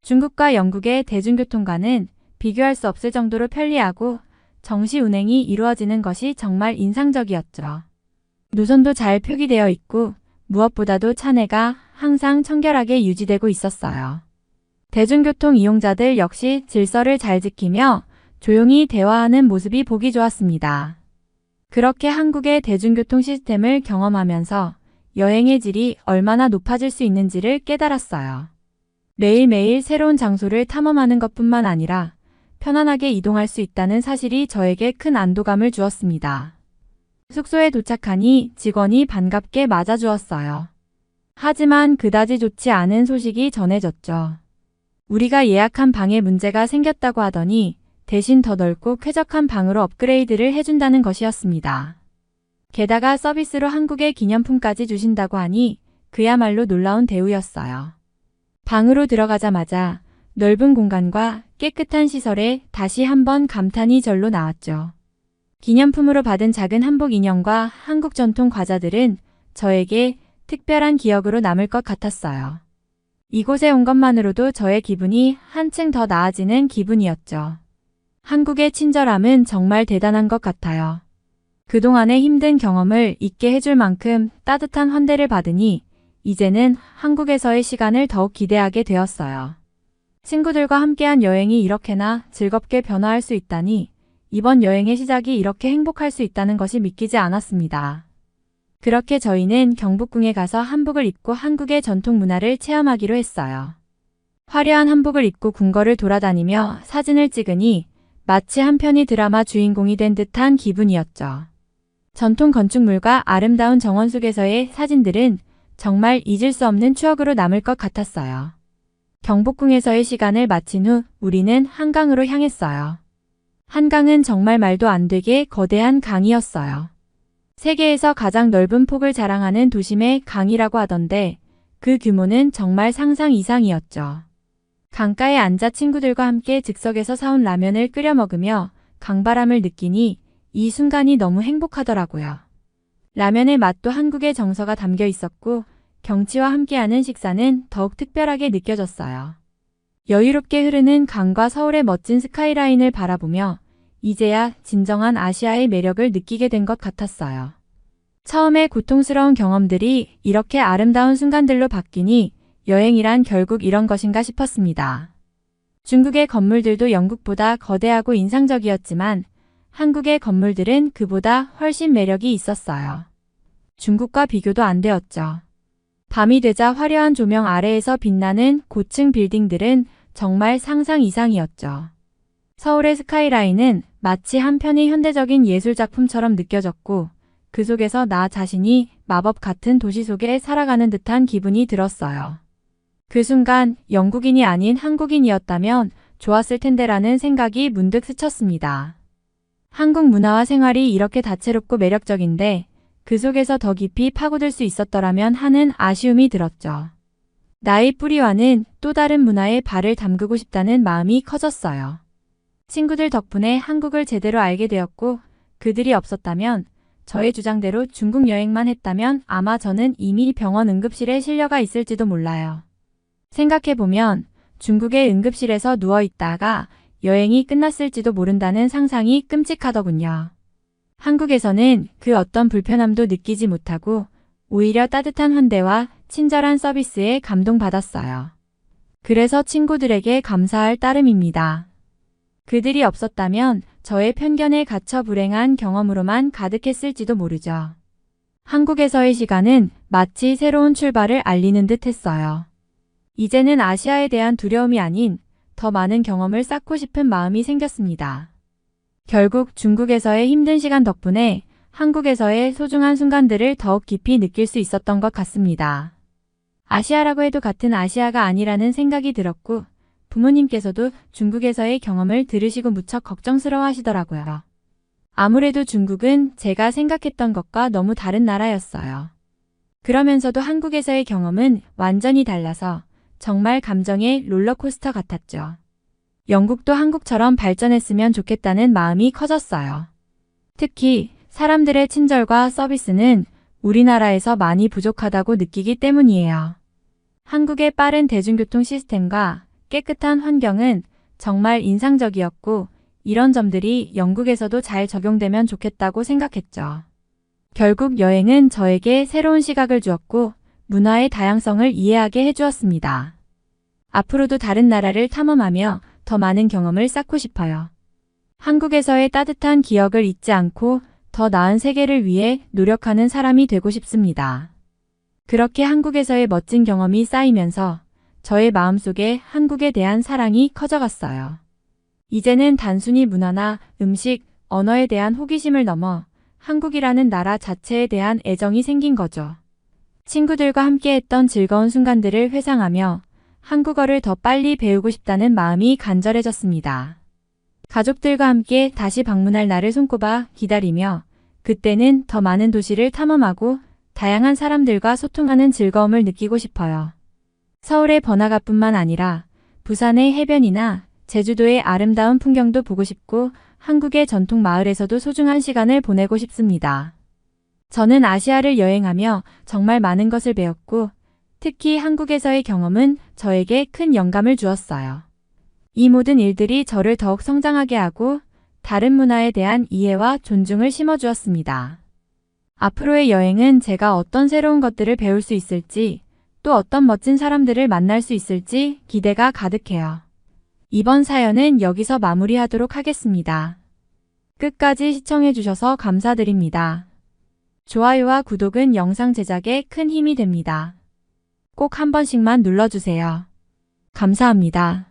중국과 영국의 대중교통과는 비교할 수 없을 정도로 편리하고 정시 운행이 이루어지는 것이 정말 인상적이었죠. 노선도 잘 표기되어 있고 무엇보다도 차내가 항상 청결하게 유지되고 있었어요. 대중교통 이용자들 역시 질서를 잘 지키며 조용히 대화하는 모습이 보기 좋았습니다. 그렇게 한국의 대중교통 시스템을 경험하면서 여행의 질이 얼마나 높아질 수 있는지를 깨달았어요. 매일매일 새로운 장소를 탐험하는 것뿐만 아니라 편안하게 이동할 수 있다는 사실이 저에게 큰 안도감을 주었습니다. 숙소에 도착하니 직원이 반갑게 맞아주었어요. 하지만 그다지 좋지 않은 소식이 전해졌죠. 우리가 예약한 방에 문제가 생겼다고 하더니 대신 더 넓고 쾌적한 방으로 업그레이드를 해준다는 것이었습니다. 게다가 서비스로 한국의 기념품까지 주신다고 하니 그야말로 놀라운 대우였어요. 방으로 들어가자마자 넓은 공간과 깨끗한 시설에 다시 한번 감탄이 절로 나왔죠. 기념품으로 받은 작은 한복 인형과 한국 전통 과자들은 저에게 특별한 기억으로 남을 것 같았어요. 이곳에 온 것만으로도 저의 기분이 한층 더 나아지는 기분이었죠. 한국의 친절함은 정말 대단한 것 같아요. 그동안의 힘든 경험을 잊게 해줄 만큼 따뜻한 환대를 받으니 이제는 한국에서의 시간을 더욱 기대하게 되었어요. 친구들과 함께한 여행이 이렇게나 즐겁게 변화할 수 있다니 이번 여행의 시작이 이렇게 행복할 수 있다는 것이 믿기지 않았습니다. 그렇게 저희는 경복궁에 가서 한복을 입고 한국의 전통 문화를 체험하기로 했어요. 화려한 한복을 입고 궁궐을 돌아다니며 사진을 찍으니 마치 한 편의 드라마 주인공이 된 듯한 기분이었죠. 전통 건축물과 아름다운 정원 속에서의 사진들은 정말 잊을 수 없는 추억으로 남을 것 같았어요. 경복궁에서의 시간을 마친 후 우리는 한강으로 향했어요. 한강은 정말 말도 안 되게 거대한 강이었어요. 세계에서 가장 넓은 폭을 자랑하는 도심의 강이라고 하던데 그 규모는 정말 상상 이상이었죠. 강가에 앉아 친구들과 함께 즉석에서 사온 라면을 끓여 먹으며 강바람을 느끼니 이 순간이 너무 행복하더라고요. 라면의 맛도 한국의 정서가 담겨 있었고 경치와 함께하는 식사는 더욱 특별하게 느껴졌어요. 여유롭게 흐르는 강과 서울의 멋진 스카이라인을 바라보며 이제야 진정한 아시아의 매력을 느끼게 된 것 같았어요. 처음에 고통스러운 경험들이 이렇게 아름다운 순간들로 바뀌니 여행이란 결국 이런 것인가 싶었습니다. 중국의 건물들도 영국보다 거대하고 인상적이었지만 한국의 건물들은 그보다 훨씬 매력이 있었어요. 중국과 비교도 안 되었죠. 밤이 되자 화려한 조명 아래에서 빛나는 고층 빌딩들은 정말 상상 이상이었죠. 서울의 스카이라인은 마치 한 편의 현대적인 예술작품처럼 느껴졌고 그 속에서 나 자신이 마법 같은 도시 속에 살아가는 듯한 기분이 들었어요. 그 순간 영국인이 아닌 한국인이었다면 좋았을 텐데라는 생각이 문득 스쳤습니다. 한국 문화와 생활이 이렇게 다채롭고 매력적인데 그 속에서 더 깊이 파고들 수 있었더라면 하는 아쉬움이 들었죠. 나의 뿌리와는 또 다른 문화에 발을 담그고 싶다는 마음이 커졌어요. 친구들 덕분에 한국을 제대로 알게 되었고 그들이 없었다면 저의 주장대로 중국 여행만 했다면 아마 저는 이미 병원 응급실에 실려가 있을지도 몰라요. 생각해보면 중국의 응급실에서 누워있다가 여행이 끝났을지도 모른다는 상상이 끔찍하더군요. 한국에서는 그 어떤 불편함도 느끼지 못하고 오히려 따뜻한 환대와 친절한 서비스에 감동받았어요. 그래서 친구들에게 감사할 따름입니다. 그들이 없었다면 저의 편견에 갇혀 불행한 경험으로만 가득했을지도 모르죠. 한국에서의 시간은 마치 새로운 출발을 알리는 듯 했어요. 이제는 아시아에 대한 두려움이 아닌 더 많은 경험을 쌓고 싶은 마음이 생겼습니다. 결국 중국에서의 힘든 시간 덕분에 한국에서의 소중한 순간들을 더욱 깊이 느낄 수 있었던 것 같습니다. 아시아라고 해도 같은 아시아가 아니라는 생각이 들었고 부모님께서도 중국에서의 경험을 들으시고 무척 걱정스러워 하시더라고요. 아무래도 중국은 제가 생각했던 것과 너무 다른 나라였어요. 그러면서도 한국에서의 경험은 완전히 달라서 정말 감정의 롤러코스터 같았죠. 영국도 한국처럼 발전했으면 좋겠다는 마음이 커졌어요. 특히 사람들의 친절과 서비스는 우리나라에서 많이 부족하다고 느끼기 때문이에요. 한국의 빠른 대중교통 시스템과 깨끗한 환경은 정말 인상적이었고 이런 점들이 영국에서도 잘 적용되면 좋겠다고 생각했죠. 결국 여행은 저에게 새로운 시각을 주었고 문화의 다양성을 이해하게 해주었습니다. 앞으로도 다른 나라를 탐험하며 더 많은 경험을 쌓고 싶어요. 한국에서의 따뜻한 기억을 잊지 않고 더 나은 세계를 위해 노력하는 사람이 되고 싶습니다. 그렇게 한국에서의 멋진 경험이 쌓이면서 저의 마음속에 한국에 대한 사랑이 커져갔어요. 이제는 단순히 문화나 음식, 언어에 대한 호기심을 넘어 한국이라는 나라 자체에 대한 애정이 생긴 거죠. 친구들과 함께했던 즐거운 순간들을 회상하며 한국어를 더 빨리 배우고 싶다는 마음이 간절해졌습니다. 가족들과 함께 다시 방문할 날을 손꼽아 기다리며 그때는 더 많은 도시를 탐험하고 다양한 사람들과 소통하는 즐거움을 느끼고 싶어요. 서울의 번화가뿐만 아니라 부산의 해변이나 제주도의 아름다운 풍경도 보고 싶고 한국의 전통 마을에서도 소중한 시간을 보내고 싶습니다. 저는 아시아를 여행하며 정말 많은 것을 배웠고 특히 한국에서의 경험은 저에게 큰 영감을 주었어요. 이 모든 일들이 저를 더욱 성장하게 하고 다른 문화에 대한 이해와 존중을 심어주었습니다. 앞으로의 여행은 제가 어떤 새로운 것들을 배울 수 있을지 또 어떤 멋진 사람들을 만날 수 있을지 기대가 가득해요. 이번 사연은 여기서 마무리하도록 하겠습니다. 끝까지 시청해주셔서 감사드립니다. 좋아요와 구독은 영상 제작에 큰 힘이 됩니다. 꼭 한 번씩만 눌러주세요. 감사합니다.